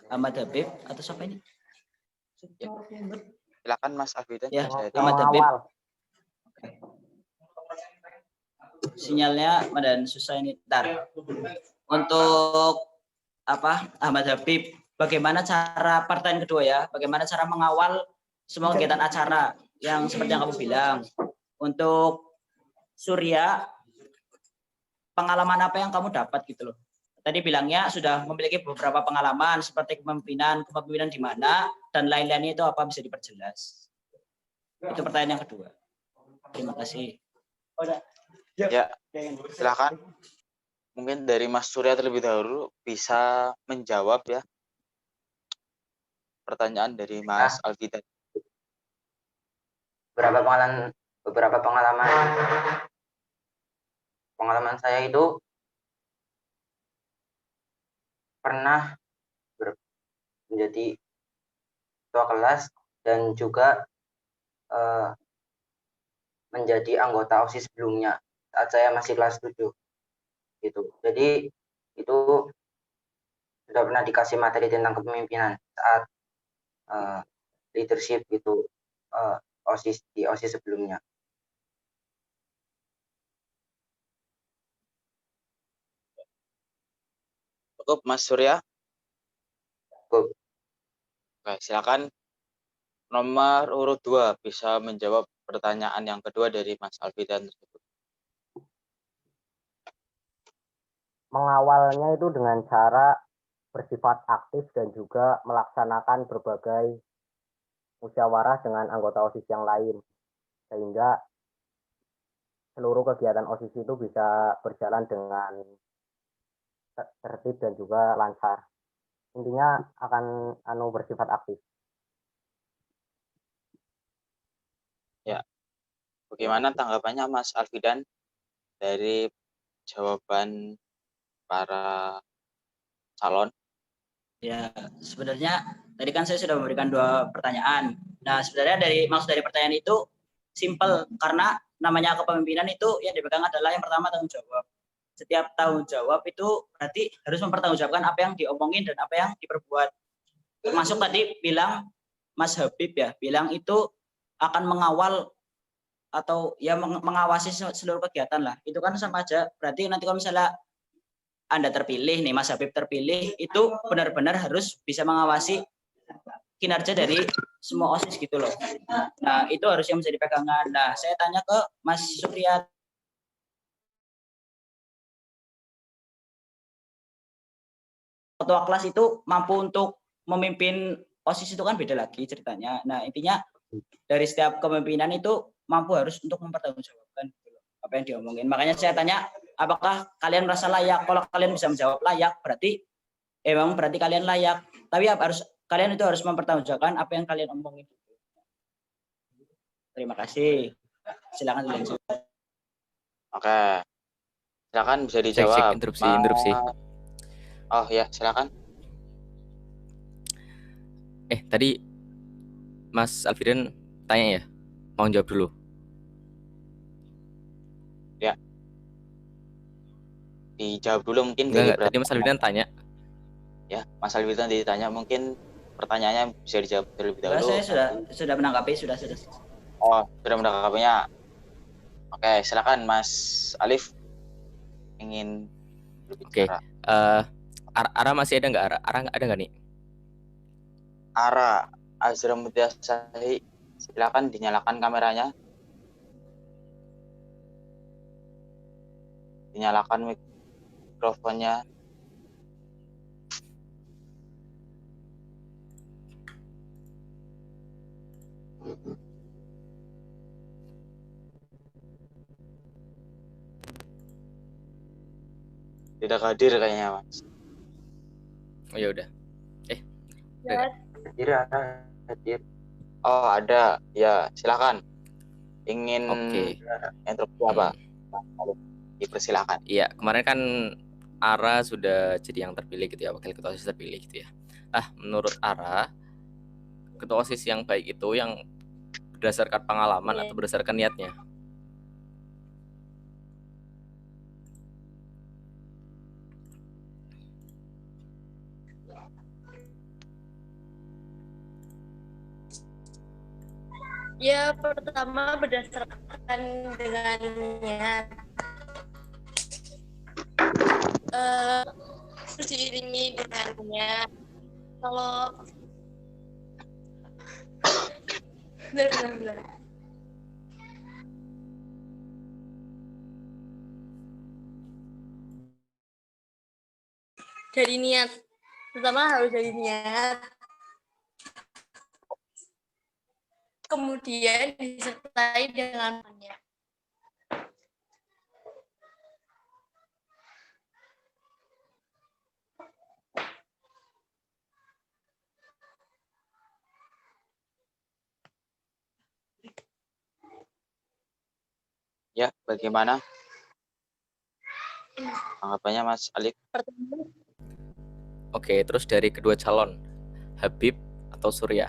Ahmad Habib atau siapa ini? Ya. Silakan Mas Alfidan. Ya, Ahmad Habib. Sinyalnya dan susah ini. Bentar. Untuk Ahmad Habib, bagaimana cara pertanyaan kedua ya? Bagaimana cara mengawal semua kegiatan acara yang seperti yang kamu bilang? Untuk Surya, pengalaman apa yang kamu dapat gitu loh? Tadi bilangnya sudah memiliki beberapa pengalaman seperti kepemimpinan di mana dan lain-lainnya itu apa, bisa diperjelas? Itu pertanyaan yang kedua. Terima kasih. Ya, silakan. Mungkin dari Mas Surya terlebih dahulu bisa menjawab ya pertanyaan dari Mas Alfidan. Beberapa pengalaman pengalaman saya itu pernah menjadi ketua kelas dan juga menjadi anggota OSIS sebelumnya saat saya masih kelas 7 gitu. Jadi itu sudah pernah dikasih materi tentang kepemimpinan saat leadership gitu OSIS di OSIS sebelumnya. Cukup Mas Surya? Cukup. Oke, silakan nomor urut 2 bisa menjawab pertanyaan yang kedua dari Mas Alfidan tersebut. Mengawalnya itu dengan cara bersifat aktif dan juga melaksanakan berbagai musyawarah dengan anggota OSIS yang lain, sehingga seluruh kegiatan OSIS itu bisa berjalan dengan tertib dan juga lancar. Intinya akan bersifat aktif. Ya, bagaimana tanggapannya Mas Alfidan dari jawaban para calon? Ya, sebenarnya tadi kan saya sudah memberikan 2 pertanyaan. Nah, sebenarnya maksud dari pertanyaan itu simple, karena namanya kepemimpinan itu yang dipegang adalah yang pertama tanggung jawab. Setiap tanggung jawab itu berarti harus mempertanggungjawabkan apa yang diomongin dan apa yang diperbuat. Termasuk tadi bilang Mas Habib ya, bilang itu akan mengawal atau ya mengawasi seluruh kegiatan lah. Itu kan sama aja. Berarti nanti kalau misalnya Anda terpilih nih, Mas Habib terpilih, itu benar-benar harus bisa mengawasi kinerja dari semua OSIS gitu loh. Nah, itu harus yang menjadi pegangan. Nah, saya tanya ke Mas Surya. Ketua kelas itu mampu untuk memimpin OSIS itu kan beda lagi ceritanya. Nah, intinya dari setiap kepemimpinan itu mampu harus untuk mempertanggungjawabkan apa yang diomongin. Makanya saya tanya, apakah kalian merasa layak? Kalau kalian bisa menjawab layak, berarti emang berarti kalian layak. Tapi kalian itu harus mempertanggungjawabkan apa yang kalian omongin. Terima kasih. Silakan dilanjut. Oke. Silakan bisa dijawab. Interupsi. Oh ya, silakan. Tadi Mas Alfidan tanya ya? Mau jawab dulu? Ya. Dijawab dulu mungkin. Enggak, tadi Mas Alfidan tanya. Ya, Mas Alfidan ditanya, mungkin pertanyaannya bisa dijawab terlebih dahulu. Saya sudah menanggapi, sudah. Oh, sudah menanggapinya. Oke, silakan Mas Alif ingin berbicara. Ara masih ada nggak? Ara ada nggak nih? Ara Azra Mutiasahi, silakan dinyalakan kameranya. Dinyalakan mikrofonnya. Tidak hadir kayaknya, Mas. Oh ya udah. Hadir. Oh, ada. Ya, silakan. Ingin interupsi apa? Dipersilakan. Iya, kemarin kan Ara sudah jadi yang terpilih gitu ya, wakil ketua OSIS terpilih gitu ya. Menurut Ara, ketua OSIS yang baik itu yang berdasarkan pengalaman atau berdasarkan niatnya? Ya, pertama berdasarkan dengan niat. Terus diiringi dengan niat. Kalau benar. Dari niat. Pertama harus dari niat. Kemudian disertai dengan niat. Ya, bagaimana? Tanggapannya Mas Alif? Pertama, Oke, terus dari kedua calon, Habib atau Surya?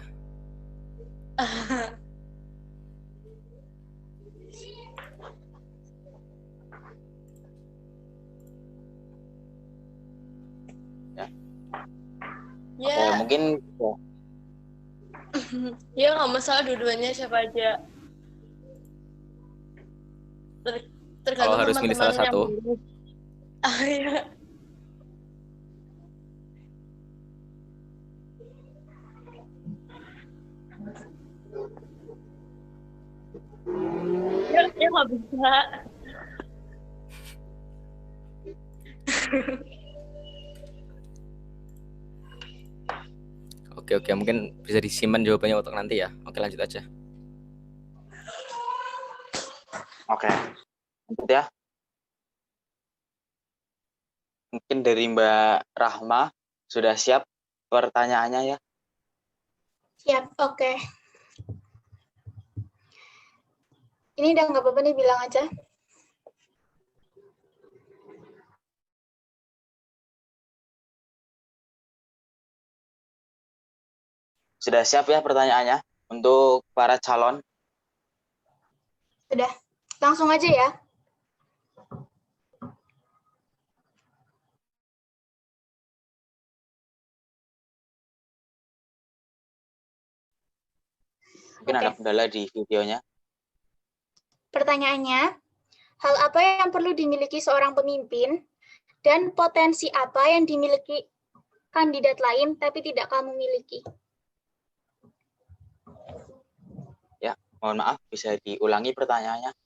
Oke, ya, mungkin ya nggak masalah dua-duanya siapa aja. Kalau Tergantung harus milih teman-teman salah yang satu, milih. Ah, ya. Ya nggak bisa. oke, mungkin bisa disimpan jawabannya untuk nanti ya. Oke, lanjut aja. oke. Lanjut ya. Mungkin dari Mbak Rahma sudah siap pertanyaannya ya. Siap, oke. Ini udah nggak apa-apa nih, bilang aja. Sudah siap ya pertanyaannya untuk para calon? Sudah. Langsung aja ya. Mungkin ada kendala di videonya. Pertanyaannya, hal apa yang perlu dimiliki seorang pemimpin dan potensi apa yang dimiliki kandidat lain tapi tidak kamu miliki? Ya, mohon maaf bisa diulangi pertanyaannya.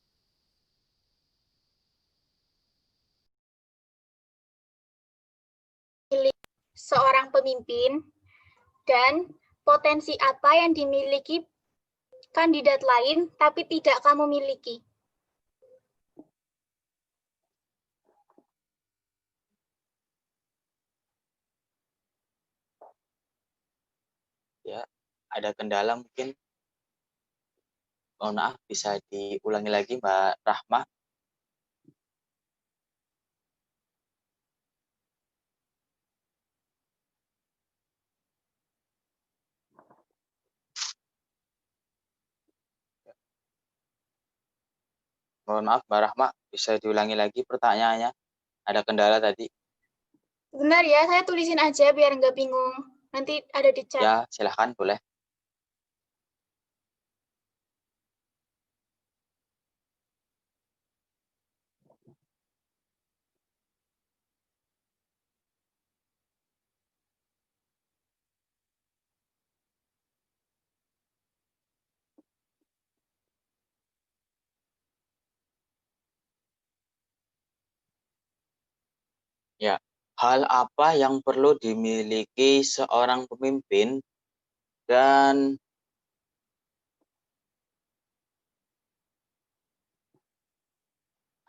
Seorang pemimpin dan potensi apa yang dimiliki kandidat lain tapi tidak kamu miliki? Ya, ada kendala mungkin. Mohon maaf bisa diulangi lagi Mbak Rahma. Mohon maaf Mbak Rahma, bisa diulangi lagi pertanyaannya. Ada kendala tadi. Benar ya, saya tulisin aja biar nggak bingung. Nanti ada di chat. Ya, silahkan boleh. Ya, hal apa yang perlu dimiliki seorang pemimpin dan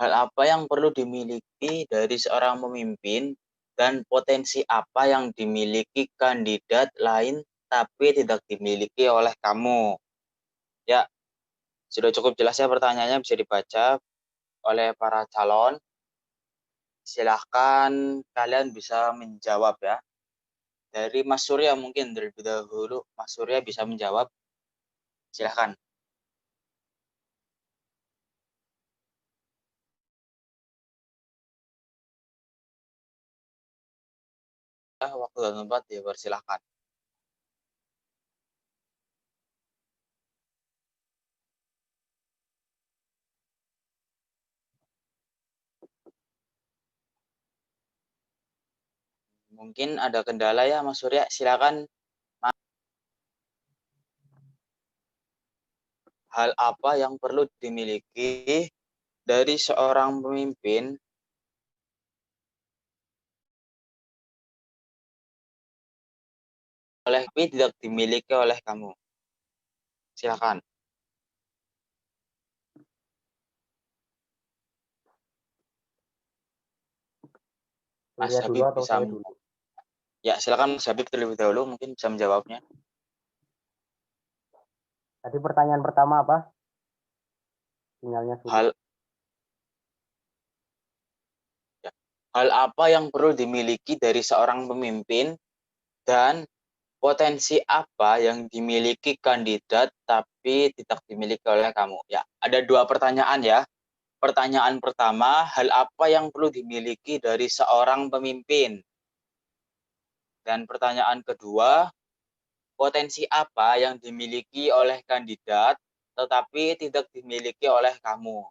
hal apa yang perlu dimiliki dari seorang pemimpin dan potensi apa yang dimiliki kandidat lain tapi tidak dimiliki oleh kamu? Ya, sudah cukup jelas ya pertanyaannya, bisa dibaca oleh para calon. Silahkan kalian bisa menjawab ya. Dari Mas Surya mungkin terlebih dahulu. Mas Surya bisa menjawab. Silahkan. Waktu dan tempat dipersilahkan. Mungkin ada kendala ya Mas Surya, silakan. Hal apa yang perlu dimiliki dari seorang pemimpin tapi tidak dimiliki oleh kamu? Silakan. Mas Surya dulu Habib atau bisa. saya dulu? Ya, silakan Mas Habib terlebih dahulu mungkin bisa menjawabnya. Tadi pertanyaan pertama apa? Sinyalnya sulit. Hal hal apa yang perlu dimiliki dari seorang pemimpin dan potensi apa yang dimiliki kandidat tapi tidak dimiliki oleh kamu? Ya, ada 2 pertanyaan ya. Pertanyaan pertama, hal apa yang perlu dimiliki dari seorang pemimpin? Dan pertanyaan kedua, potensi apa yang dimiliki oleh kandidat tetapi tidak dimiliki oleh kamu?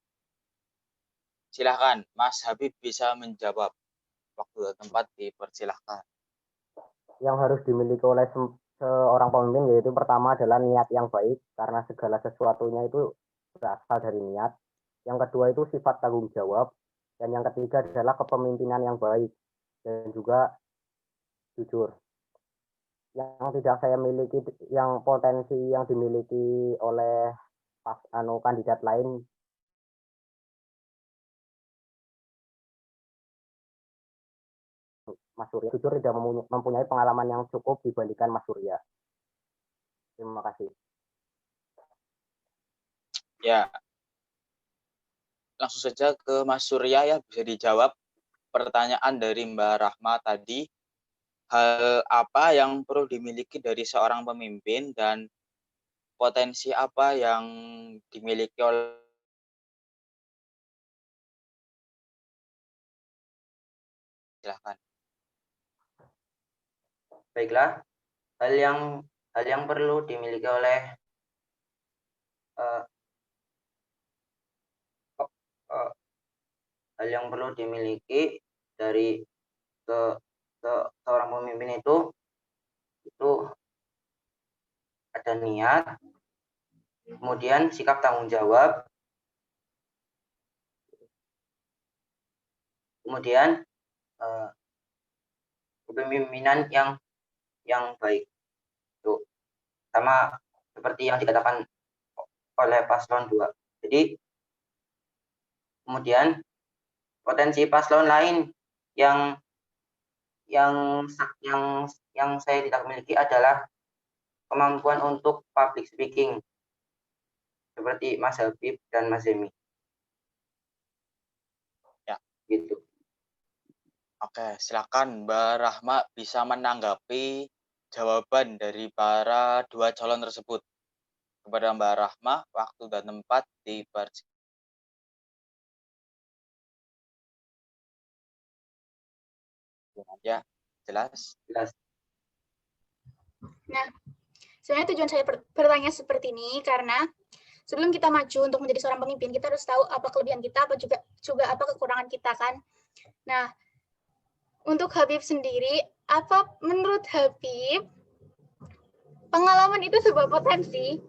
Silahkan, Mas Habib bisa menjawab. Waktu dan tempat dipersilahkan. Yang harus dimiliki oleh seorang pemimpin yaitu pertama adalah niat yang baik, karena segala sesuatunya itu berasal dari niat. Yang kedua itu sifat tanggung jawab, dan yang ketiga adalah kepemimpinan yang baik dan juga jujur. Yang tidak saya miliki, yang potensi yang dimiliki oleh kandidat lain, Mas Surya jujur tidak mempunyai pengalaman yang cukup dibandingkan Mas Surya. Terima kasih. Ya, langsung saja ke Mas Surya ya, bisa dijawab pertanyaan dari Mbak Rahma tadi. Hal apa yang perlu dimiliki dari seorang pemimpin dan potensi apa yang dimiliki oleh silahkan. Baiklah, hal yang perlu dimiliki oleh hal yang perlu dimiliki dari seorang pemimpin itu ada niat, kemudian sikap tanggung jawab, kemudian kepemimpinan yang baik. Itu sama seperti yang dikatakan oleh paslon 2. Jadi kemudian potensi paslon lain yang saya tidak miliki adalah kemampuan untuk public speaking seperti Mas Habib dan Mas Zemi. Ya. Gitu. Oke, silakan Mbak Rahma bisa menanggapi jawaban dari para 2 calon tersebut. Kepada Mbak Rahma, waktu dan tempat dipersilakan. Ya, jelas. Nah, sebenarnya tujuan saya bertanya seperti ini karena sebelum kita maju untuk menjadi seorang pemimpin, kita harus tahu apa kelebihan kita, apa juga apa kekurangan kita kan. Nah, untuk Habib sendiri, apa menurut Habib pengalaman itu sebuah potensi?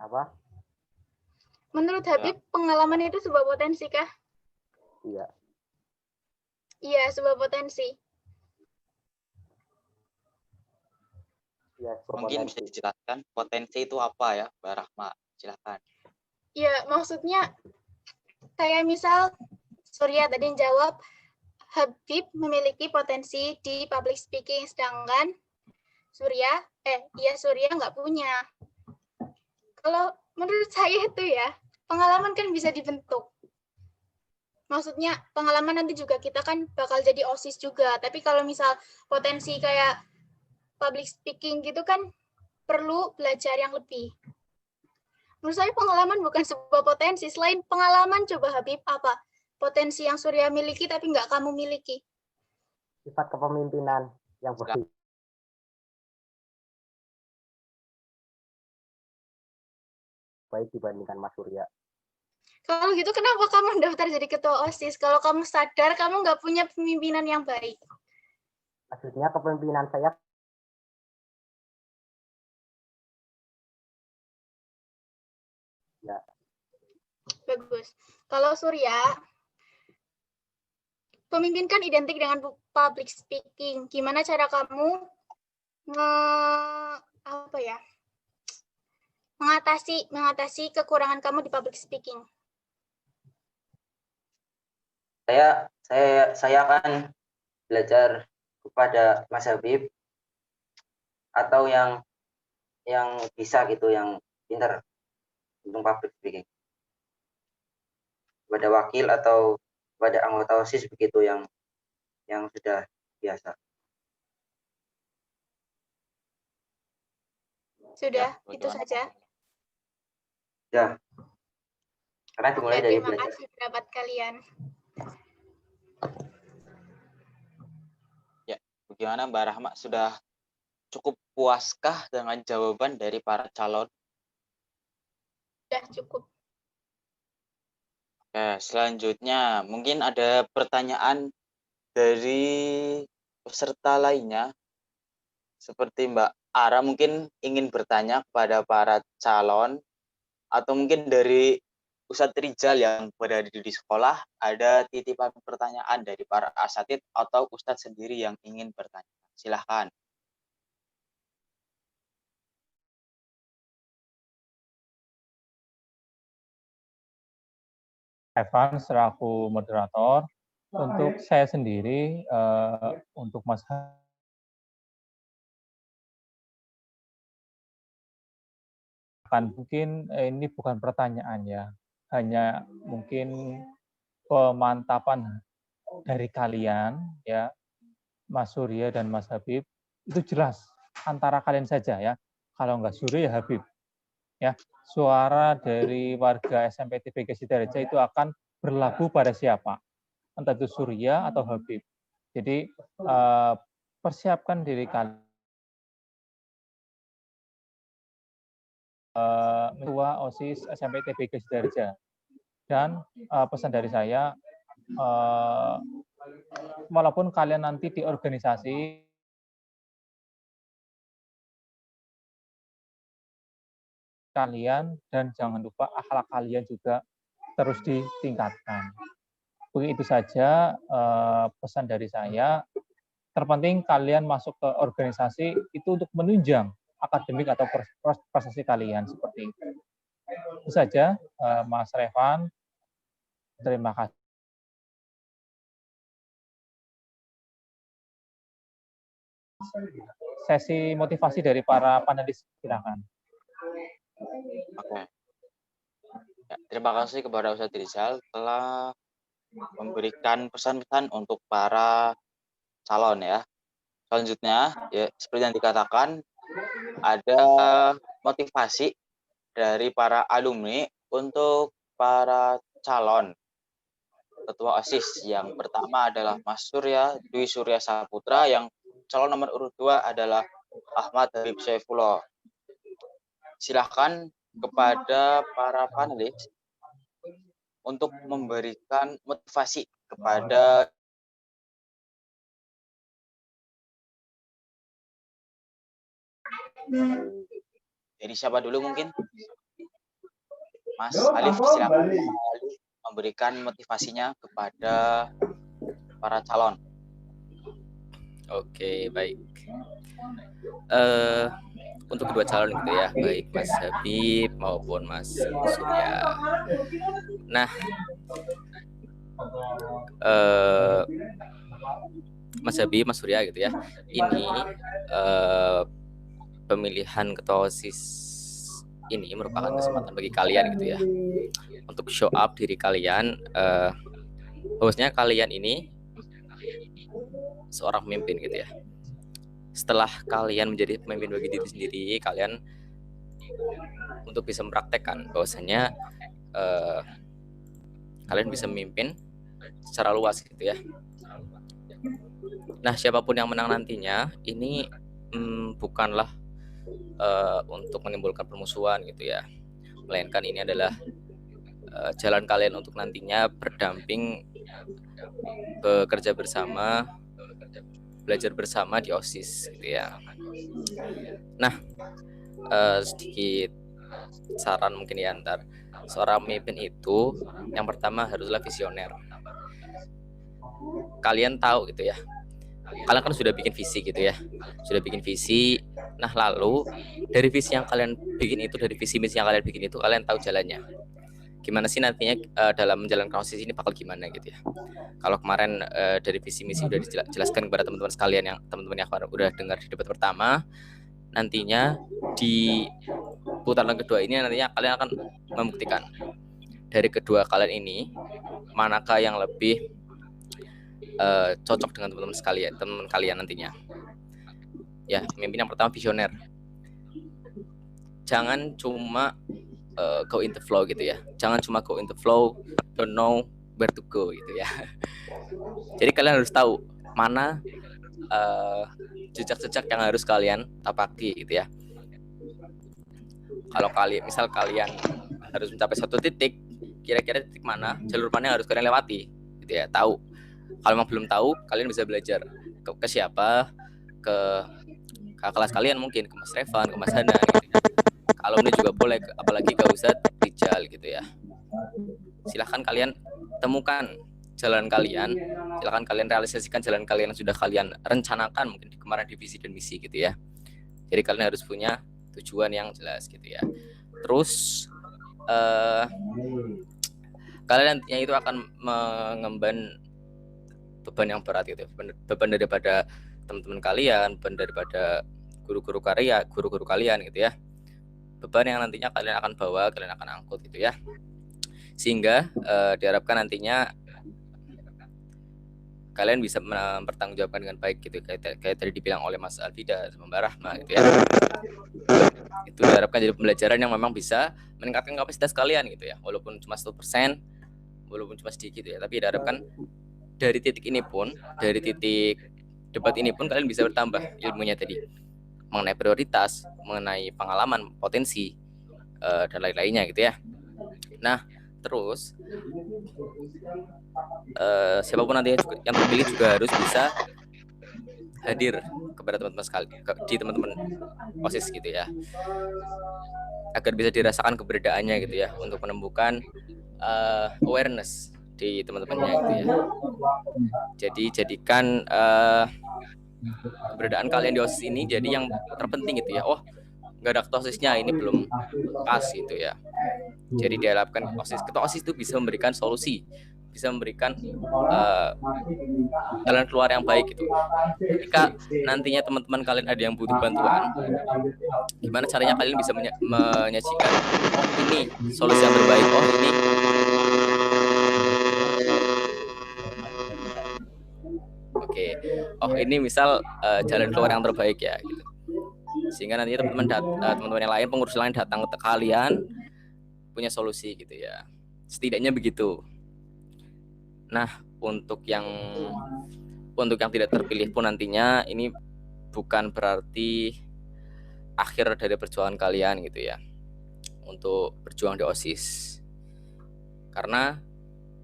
Apa? Menurut Habib, pengalaman itu sebuah potensi kah? Iya. Iya, sebuah potensi. Iya, Mungkin bisa dijelaskan potensi itu apa ya, Mbak Rahma? Silakan. Ya, maksudnya kayak misal Surya tadi jawab Habib memiliki potensi di public speaking, sedangkan Surya nggak punya. Kalau menurut saya itu ya, pengalaman kan bisa dibentuk. Maksudnya pengalaman nanti juga kita kan bakal jadi OSIS juga. Tapi kalau misal potensi kayak public speaking gitu kan perlu belajar yang lebih. Menurut saya pengalaman bukan sebuah potensi. Selain pengalaman, coba Habib, apa potensi yang Surya miliki tapi nggak kamu miliki? Sifat kepemimpinan yang baik. Baik dibandingkan Mas Surya. Kalau gitu kenapa kamu daftar jadi ketua OSIS? Kalau kamu sadar kamu nggak punya pemimpinan yang baik. Maksudnya kepemimpinan saya ya. Bagus. Kalau Surya, pemimpin kan identik dengan public speaking. Gimana cara kamu mengatasi kekurangan kamu di public speaking? Saya akan belajar kepada Mas Habib atau yang bisa gitu, yang pintar untuk public speaking. kepada wakil atau kepada anggota OSIS begitu yang sudah biasa. Sudah, Ya, itu bagaimana? saja. Ya. Karena dimulai Ya, dari terima belajar. kasih pendapat kalian. Ya, bagaimana Mbak Rahma, sudah cukup puaskah dengan jawaban dari para calon? Sudah cukup. Oke, selanjutnya mungkin ada pertanyaan dari peserta lainnya, seperti Mbak Ara mungkin ingin bertanya kepada para calon, atau mungkin dari Ustadz Rizal yang berada di sekolah, ada titipan pertanyaan dari para asatid atau Ustadz sendiri yang ingin bertanya. Silahkan. Evan selaku moderator. Untuk saya sendiri, untuk Mas mungkin ini bukan pertanyaan ya, hanya mungkin pemantapan dari kalian ya, Mas Surya dan Mas Habib, itu jelas antara kalian saja ya. Kalau nggak Surya ya Habib. Ya, suara dari warga SMP TPG Sidareja itu akan berlabuh pada siapa? Entah itu Surya atau Habib. Jadi persiapkan diri kalian. Ketua OSIS SMP TPG Sidareja. Dan pesan dari saya, walaupun kalian nanti di organisasi, kalian dan jangan lupa akhlak kalian juga terus ditingkatkan. Begitu saja pesan dari saya. Terpenting kalian masuk ke organisasi itu untuk menunjang akademik atau prestasi kalian seperti itu. Itu saja, Mas Revan. Terima kasih. Sesi motivasi dari para panelis, silakan. Oke. Ya, terima kasih kepada Ustadz Rizal telah memberikan pesan-pesan untuk para calon ya. Selanjutnya, ya seperti yang dikatakan, ada motivasi dari para alumni untuk para calon ketua OSIS. Yang pertama adalah Mas Surya Dwi Surya Saputra, yang calon nomor urut 2 adalah Ahmad Habib Syaifullah. Silahkan kepada para panelis untuk memberikan motivasi kepada dari siapa dulu mungkin? Mas Alif, silakan memberikan motivasinya kepada para calon. Oke, baik. Untuk kedua calon gitu ya, baik Mas Habib maupun Mas Surya. Nah, Mas Habib, Mas Surya gitu ya, ini pemilihan ketua OSIS ini merupakan kesempatan bagi kalian gitu ya, untuk show up diri kalian, bahwasanya kalian ini seorang pemimpin gitu ya. Setelah kalian menjadi pemimpin bagi diri sendiri, kalian untuk bisa mempraktekkan bahwasanya kalian bisa memimpin secara luas gitu ya. Nah, siapapun yang menang nantinya ini bukanlah untuk menimbulkan permusuhan gitu ya, melainkan ini adalah jalan kalian untuk nantinya berdamping, bekerja bersama, belajar bersama di OSIS gitu ya. Nah, sedikit saran mungkin ya, antar seorang pemimpin itu yang pertama haruslah visioner. Kalian tahu gitu ya, kalian kan sudah bikin visi gitu ya, sudah bikin visi. Nah, lalu dari visi yang kalian bikin itu, dari visi misi yang kalian bikin itu, kalian tahu jalannya gimana sih nantinya dalam menjalankan OSIS ini bakal gimana gitu ya. Kalau kemarin dari visi misi udah dijelaskan kepada teman-teman sekalian, yang teman-teman yang udah dengar di debat pertama, nantinya di putaran kedua ini nantinya kalian akan membuktikan dari kedua kalian ini manakah yang lebih cocok dengan teman-teman kalian nantinya. Ya, pemimpin yang pertama visioner. Jangan cuma go in the flow gitu ya. Jangan cuma go in the flow, don't know where to go gitu ya. Jadi kalian harus tahu mana jejak-jejak yang harus kalian tapaki gitu ya. Kalau misal kalian harus mencapai satu titik, kira-kira titik mana, jalur mana yang harus kalian lewati gitu ya. Tahu. Kalau memang belum tahu, kalian bisa belajar ke siapa, ke kelas kalian mungkin, ke Mas Revan, ke Mas Hana gitu ya. Kalau ini juga boleh, apalagi ke Ustadz Rijal gitu ya. Silahkan kalian temukan jalan kalian, silahkan kalian realisasikan jalan kalian yang sudah kalian rencanakan mungkin di kemarin di visi dan misi gitu ya. Jadi kalian harus punya tujuan yang jelas gitu ya. Terus kalian nantinya itu akan mengemban beban yang berat gitu, beban daripada teman-teman kalian, beban daripada guru-guru kalian gitu ya. Beban yang nantinya kalian akan bawa, kalian akan angkut gitu ya. Sehingga diharapkan nantinya kalian bisa mempertanggungjawabkan dengan baik gitu, kayak tadi dibilang oleh Mas Alfida sama Mbak Rahma gitu ya. Itu diharapkan jadi pembelajaran yang memang bisa meningkatkan kapasitas kalian gitu ya, walaupun cuma 1%, walaupun cuma sedikit ya, tapi diharapkan dari titik ini pun, dari titik debat ini pun kalian bisa bertambah ilmunya tadi mengenai prioritas, mengenai pengalaman, potensi dan lain-lainnya gitu ya. Nah, terus siapapun nantinya juga, yang terpilih juga harus bisa hadir kepada teman-teman sekali di teman-teman OSIS gitu ya, agar bisa dirasakan keberadaannya gitu ya, untuk menemukan awareness di teman-temannya gitu ya. Jadi jadikan keberadaan kalian di OSIS ini jadi yang terpenting gitu ya. Oh, nggak ada ketua OSISnya, ini belum pas gitu ya. Jadi diharapkan ketua OSIS itu bisa memberikan solusi, bisa memberikan jalan keluar yang baik gitu. Ketika nantinya teman-teman kalian ada yang butuh bantuan, gimana caranya kalian bisa menyajikan, oh ini solusi yang terbaik, oh ini oh ini misal jalan keluar yang terbaik ya gitu. Sehingga nanti teman-teman yang lain, pengurus lain datang ke kalian punya solusi gitu ya. Setidaknya begitu. Nah, untuk yang tidak terpilih pun nantinya ini bukan berarti akhir dari perjuangan kalian gitu ya, untuk berjuang di OSIS. Karena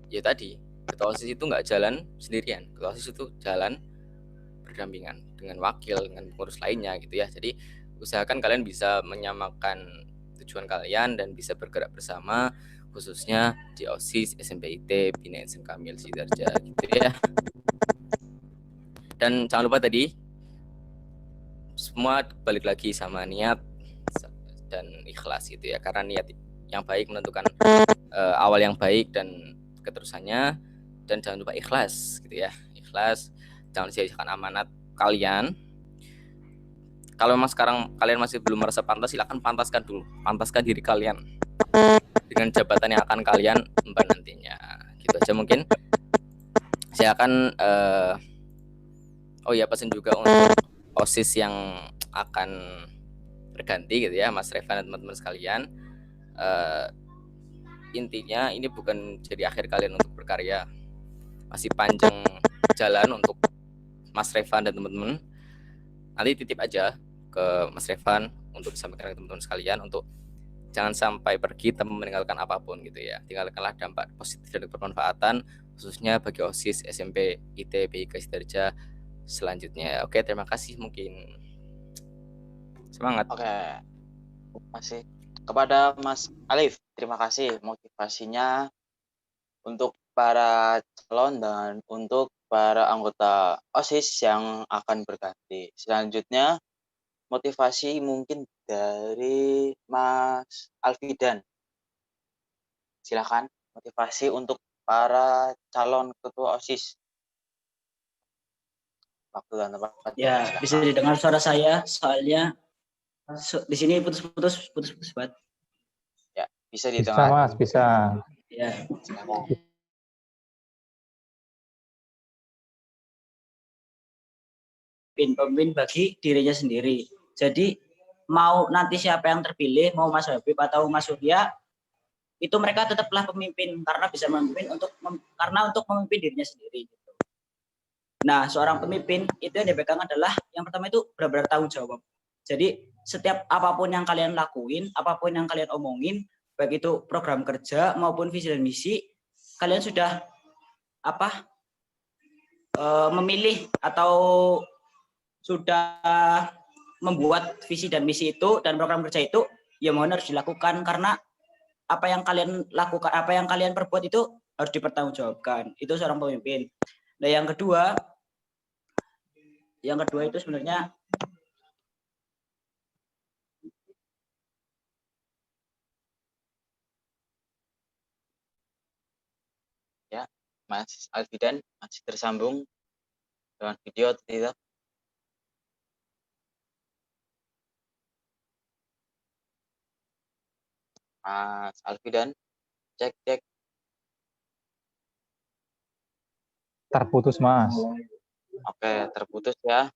ya tadi, ketua OSIS itu nggak jalan sendirian. Ketua OSIS itu jalan berdampingan dengan wakil, dengan pengurus lainnya gitu ya. Jadi usahakan kalian bisa menyamakan tujuan kalian dan bisa bergerak bersama, khususnya di OSIS, SMPIT, Bina Insan Kamil Sidarja gitu ya. Dan jangan lupa tadi semua balik lagi sama niat dan ikhlas gitu ya, karena niat yang baik menentukan awal yang baik dan keterusannya. Dan jangan lupa ikhlas gitu ya, ikhlas, jangan sia-siakan amanat kalian. Kalau memang sekarang kalian masih belum merasa pantas, silakan pantaskan dulu, pantaskan diri kalian dengan jabatan yang akan kalian emban nantinya. Gitu aja mungkin. Saya akan pesan juga untuk OSIS yang akan berganti gitu ya, Mas Revan dan teman-teman sekalian. Intinya ini bukan jadi akhir kalian untuk berkarya. Masih panjang jalan untuk Mas Revan dan teman-teman. Nanti titip aja ke Mas Revan untuk disampaikan ke teman-teman sekalian, untuk jangan sampai pergi tanpa meninggalkan apapun gitu ya. Tinggalkanlah dampak positif dan bermanfaatan, khususnya bagi OSIS, SMP, IT, BIK Sidarja selanjutnya. Oke, terima kasih, mungkin semangat. Oke, masih kepada Mas Alif, terima kasih motivasinya untuk para calon dan untuk para anggota OSIS yang akan berganti. Selanjutnya motivasi mungkin dari Mas Alfidan. Silakan motivasi untuk para calon ketua OSIS. Waktu dan tempat. Ya, bisa didengar suara saya, soalnya di sini putus banget. Ya, bisa didengar. Bisa Mas, bisa. Ya. Silakan. Pemimpin bagi dirinya sendiri. Jadi mau nanti siapa yang terpilih, mau Mas Habib atau Mas Surya, itu mereka tetaplah pemimpin karena bisa memimpin karena untuk memimpin dirinya sendiri. Nah, seorang pemimpin itu yang dipegang adalah yang pertama itu benar-benar tanggung jawab. Jadi setiap apapun yang kalian lakuin, apapun yang kalian omongin, baik itu program kerja maupun visi dan misi, kalian sudah memilih atau sudah membuat visi dan misi itu dan program kerja itu, ya mohon harus dilakukan karena apa yang kalian lakukan, apa yang kalian perbuat itu harus dipertanggungjawabkan. Itu seorang pemimpin. Nah, yang kedua itu sebenarnya Ya, Mas Alfidan masih tersambung dengan video atau tidak? Mas Alfidan, cek. Terputus, Mas. Oke, terputus ya.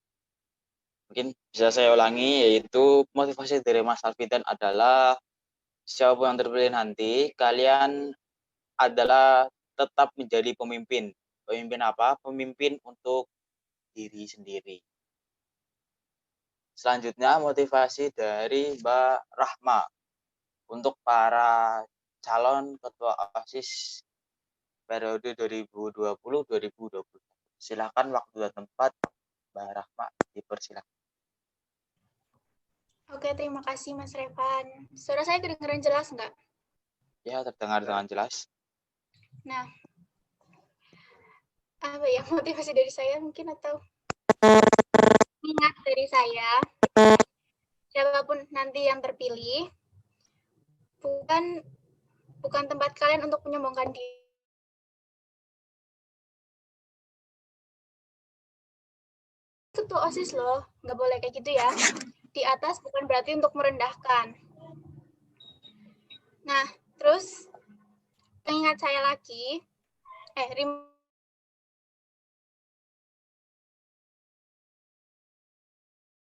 Mungkin bisa saya ulangi, yaitu motivasi dari Mas Alfidan adalah siapapun yang terpilih nanti, kalian adalah tetap menjadi pemimpin. Pemimpin apa? Pemimpin untuk diri sendiri. Selanjutnya motivasi dari Mbak Rahma untuk para calon ketua OSIS periode 2020-2021. Silakan waktu dan tempat, Mbak Rahma, dipersilakan. Oke, terima kasih Mas Revan. Suara saya kedengaran jelas nggak? Ya, terdengar dengan jelas. Nah, apa ya motivasi dari saya mungkin atau ingat dari saya, siapapun nanti yang terpilih, bukan tempat kalian untuk menyombongkan diri. Ketua OSIS loh, nggak boleh kayak gitu ya. Di atas bukan berarti untuk merendahkan. Nah, terus ingat saya lagi,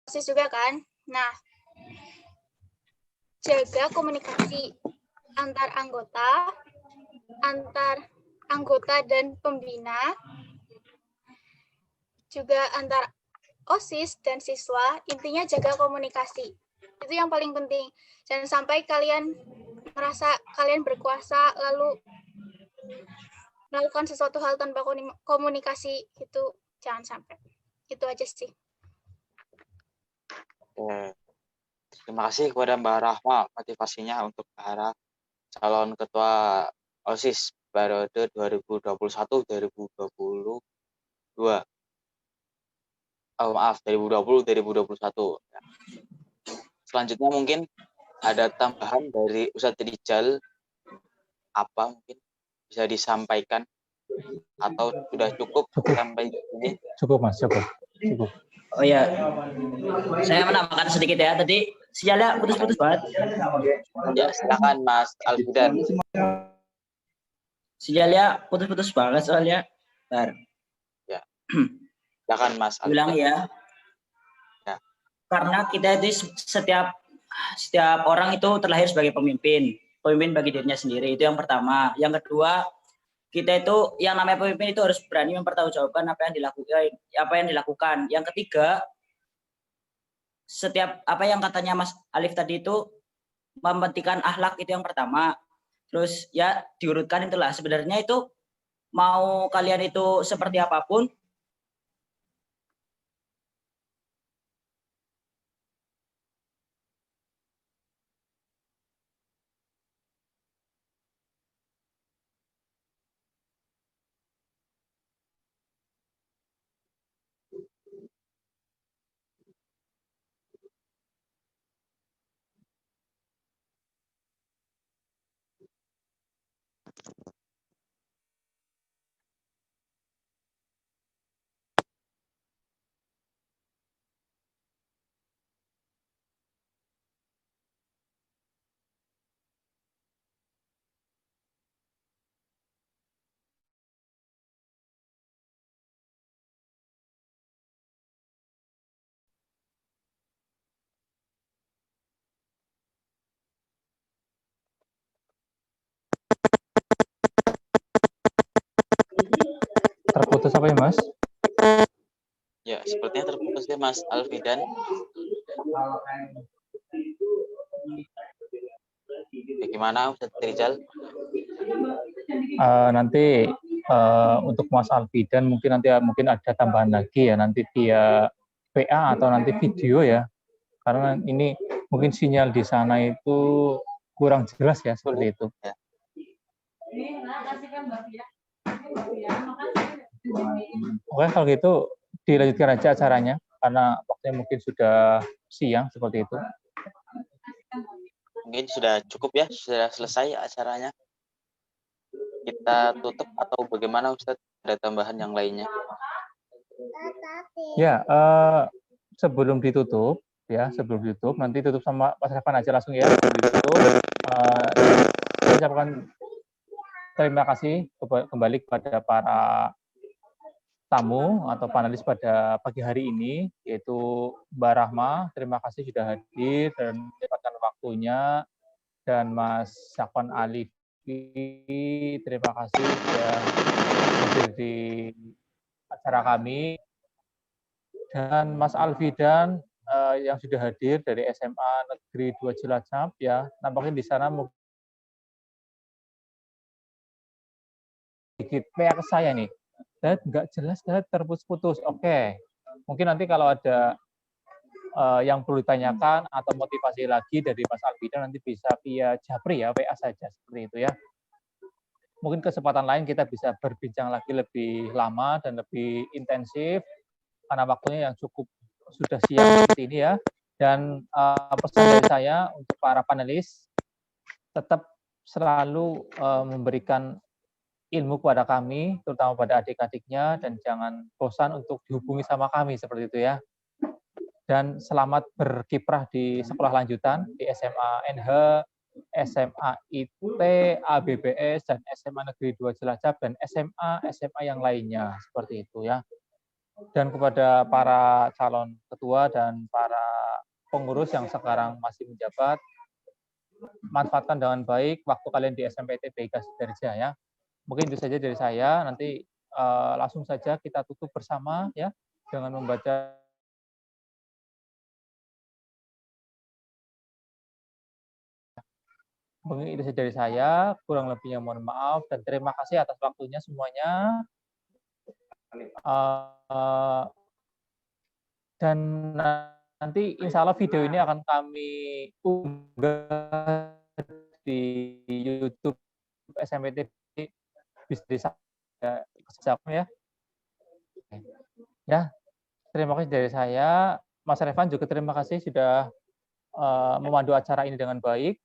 OSIS juga kan. Nah, jaga komunikasi antar anggota dan pembina, juga antar OSIS dan siswa, intinya jaga komunikasi. Itu yang paling penting. Jangan sampai kalian merasa kalian berkuasa lalu melakukan sesuatu hal tanpa komunikasi, itu jangan sampai. Itu aja sih. Oke. Terima kasih kepada Mbak Rahma motivasinya untuk para calon ketua OSIS periode 2021-2022. Oh, maaf, 2020-2021. Selanjutnya mungkin ada tambahan dari Ustadz Rijal, apa mungkin bisa disampaikan atau sudah cukup sampai ini? Cukup, Mas, cukup. Oh ya, saya menambahkan sedikit ya. Tadi sinyalnya putus-putus banget. Ya, silakan Mas Alfidan. Sinyalnya putus-putus banget soalnya. Bentar. Ya, silakan Mas Alfidan. Ulang ya. Karena kita itu setiap orang itu terlahir sebagai pemimpin bagi dirinya sendiri, itu yang pertama. Yang kedua, kita itu yang namanya pemimpin itu harus berani mempertanggungjawabkan apa yang dilakukan. Yang ketiga, setiap apa yang katanya Mas Alif tadi itu mementingkan akhlak, itu yang pertama. Terus ya diurutkan itulah, sebenarnya itu mau kalian itu seperti apapun, Terputus apa ya, Mas? Ya, sepertinya terputus ya Mas Alfidan. Bagaimana Ustaz Rizal? Nanti untuk Mas Alfidan mungkin ada tambahan lagi ya, nanti via PA atau nanti video ya, karena ini mungkin sinyal di sana itu kurang jelas ya, seperti itu. Ya. Oke, kalau gitu dilanjutkan aja acaranya, karena waktunya mungkin sudah siang, seperti itu. Mungkin sudah cukup ya, sudah selesai acaranya. Kita tutup atau bagaimana Ustadz? Ada tambahan yang lainnya? Ya, sebelum ditutup nanti tutup sama Mas Revan aja langsung ya. Ditutup, saya ucapkan terima kasih kembali kepada para tamu atau panelis pada pagi hari ini, yaitu Mbak Rahma, terima kasih sudah hadir dan menyempatkan waktunya, dan Mas Syafwan Alifi, terima kasih sudah hadir di acara kami, dan Mas Alfidan yang sudah hadir dari SMA Negeri 2 Cilacap ya, nampaknya di sana sedikit ke saya nih, nggak jelas, terputus-putus. Oke, mungkin nanti kalau ada yang perlu ditanyakan atau motivasi lagi dari Mas Alfidan nanti bisa via Japri ya, WA saja seperti itu ya. Mungkin kesempatan lain kita bisa berbincang lagi lebih lama dan lebih intensif karena waktunya yang cukup sudah siang seperti ini ya. Dan pesan dari saya untuk para panelis, tetap selalu memberikan ilmu kepada kami, terutama pada adik-adiknya, dan jangan bosan untuk dihubungi sama kami seperti itu ya. Dan selamat berkiprah di sekolah lanjutan, di SMA NH, SMA IT, ABBS, dan SMA Negeri 2 Cilacap, dan SMA yang lainnya, seperti itu ya. Dan kepada para calon ketua dan para pengurus yang sekarang masih menjabat, manfaatkan dengan baik waktu kalian di SMP TBK Sidarja ya. Mungkin itu saja dari saya, nanti langsung saja kita tutup bersama ya, dengan membaca mungkin itu saja dari saya, kurang lebihnya mohon maaf, dan terima kasih atas waktunya semuanya. Dan nanti insya Allah video ini akan kami unggah di YouTube SMPTB bisa ya. Ya, terima kasih dari saya. Mas Revan juga terima kasih sudah memandu acara ini dengan baik.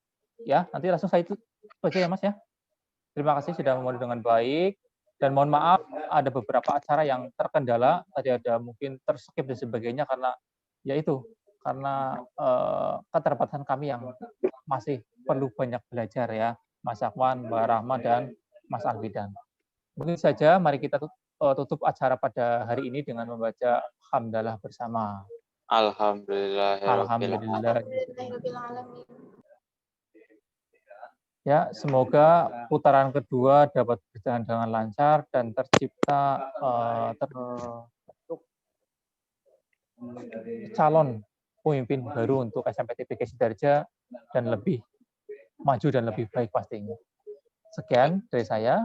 Ya, nanti langsung saya itu aja ya Mas ya. Terima kasih sudah memandu dengan baik. Dan mohon maaf ada beberapa acara yang terkendala, tadi ada mungkin terskip dan sebagainya karena keterbatasan kami yang masih perlu banyak belajar ya, Mas Syafwan, Mbak Rahma, dan Mas Alfidan. Mungkin saja mari kita tutup acara pada hari ini dengan membaca hamdalah bersama. Alhamdulillah. Ya, semoga putaran kedua dapat berjalan dengan lancar dan tercipta calon pemimpin baru untuk SMPTBK Sidarja dan lebih maju dan lebih baik pastinya. Sekian dari saya.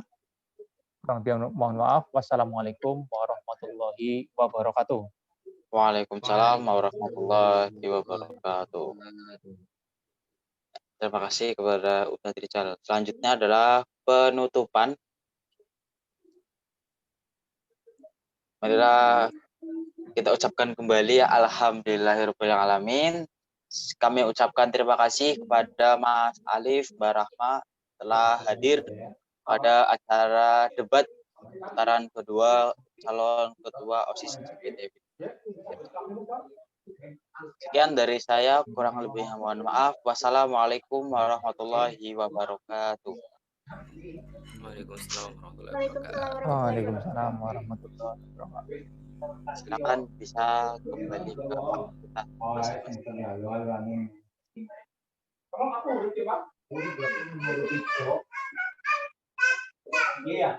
Kurang lebih mohon maaf. Wassalamualaikum warahmatullahi wabarakatuh. Waalaikumsalam warahmatullahi wabarakatuh. Terima kasih kepada Ustadz Rizal. Selanjutnya adalah penutupan. Marilah kita ucapkan kembali ya alhamdulillahirrahmanirrahim. Kami ucapkan terima kasih kepada Mas Alif, Mbak Rahma telah hadir pada acara debat putaran kedua calon ketua OSIS SMPTB. Sekian dari saya, kurang lebih mohon maaf. Wassalamualaikum warahmatullahi wabarakatuh. Waalaikumsalam warahmatullahi wabarakatuh. Silakan bisa kembali ke kita. Iya.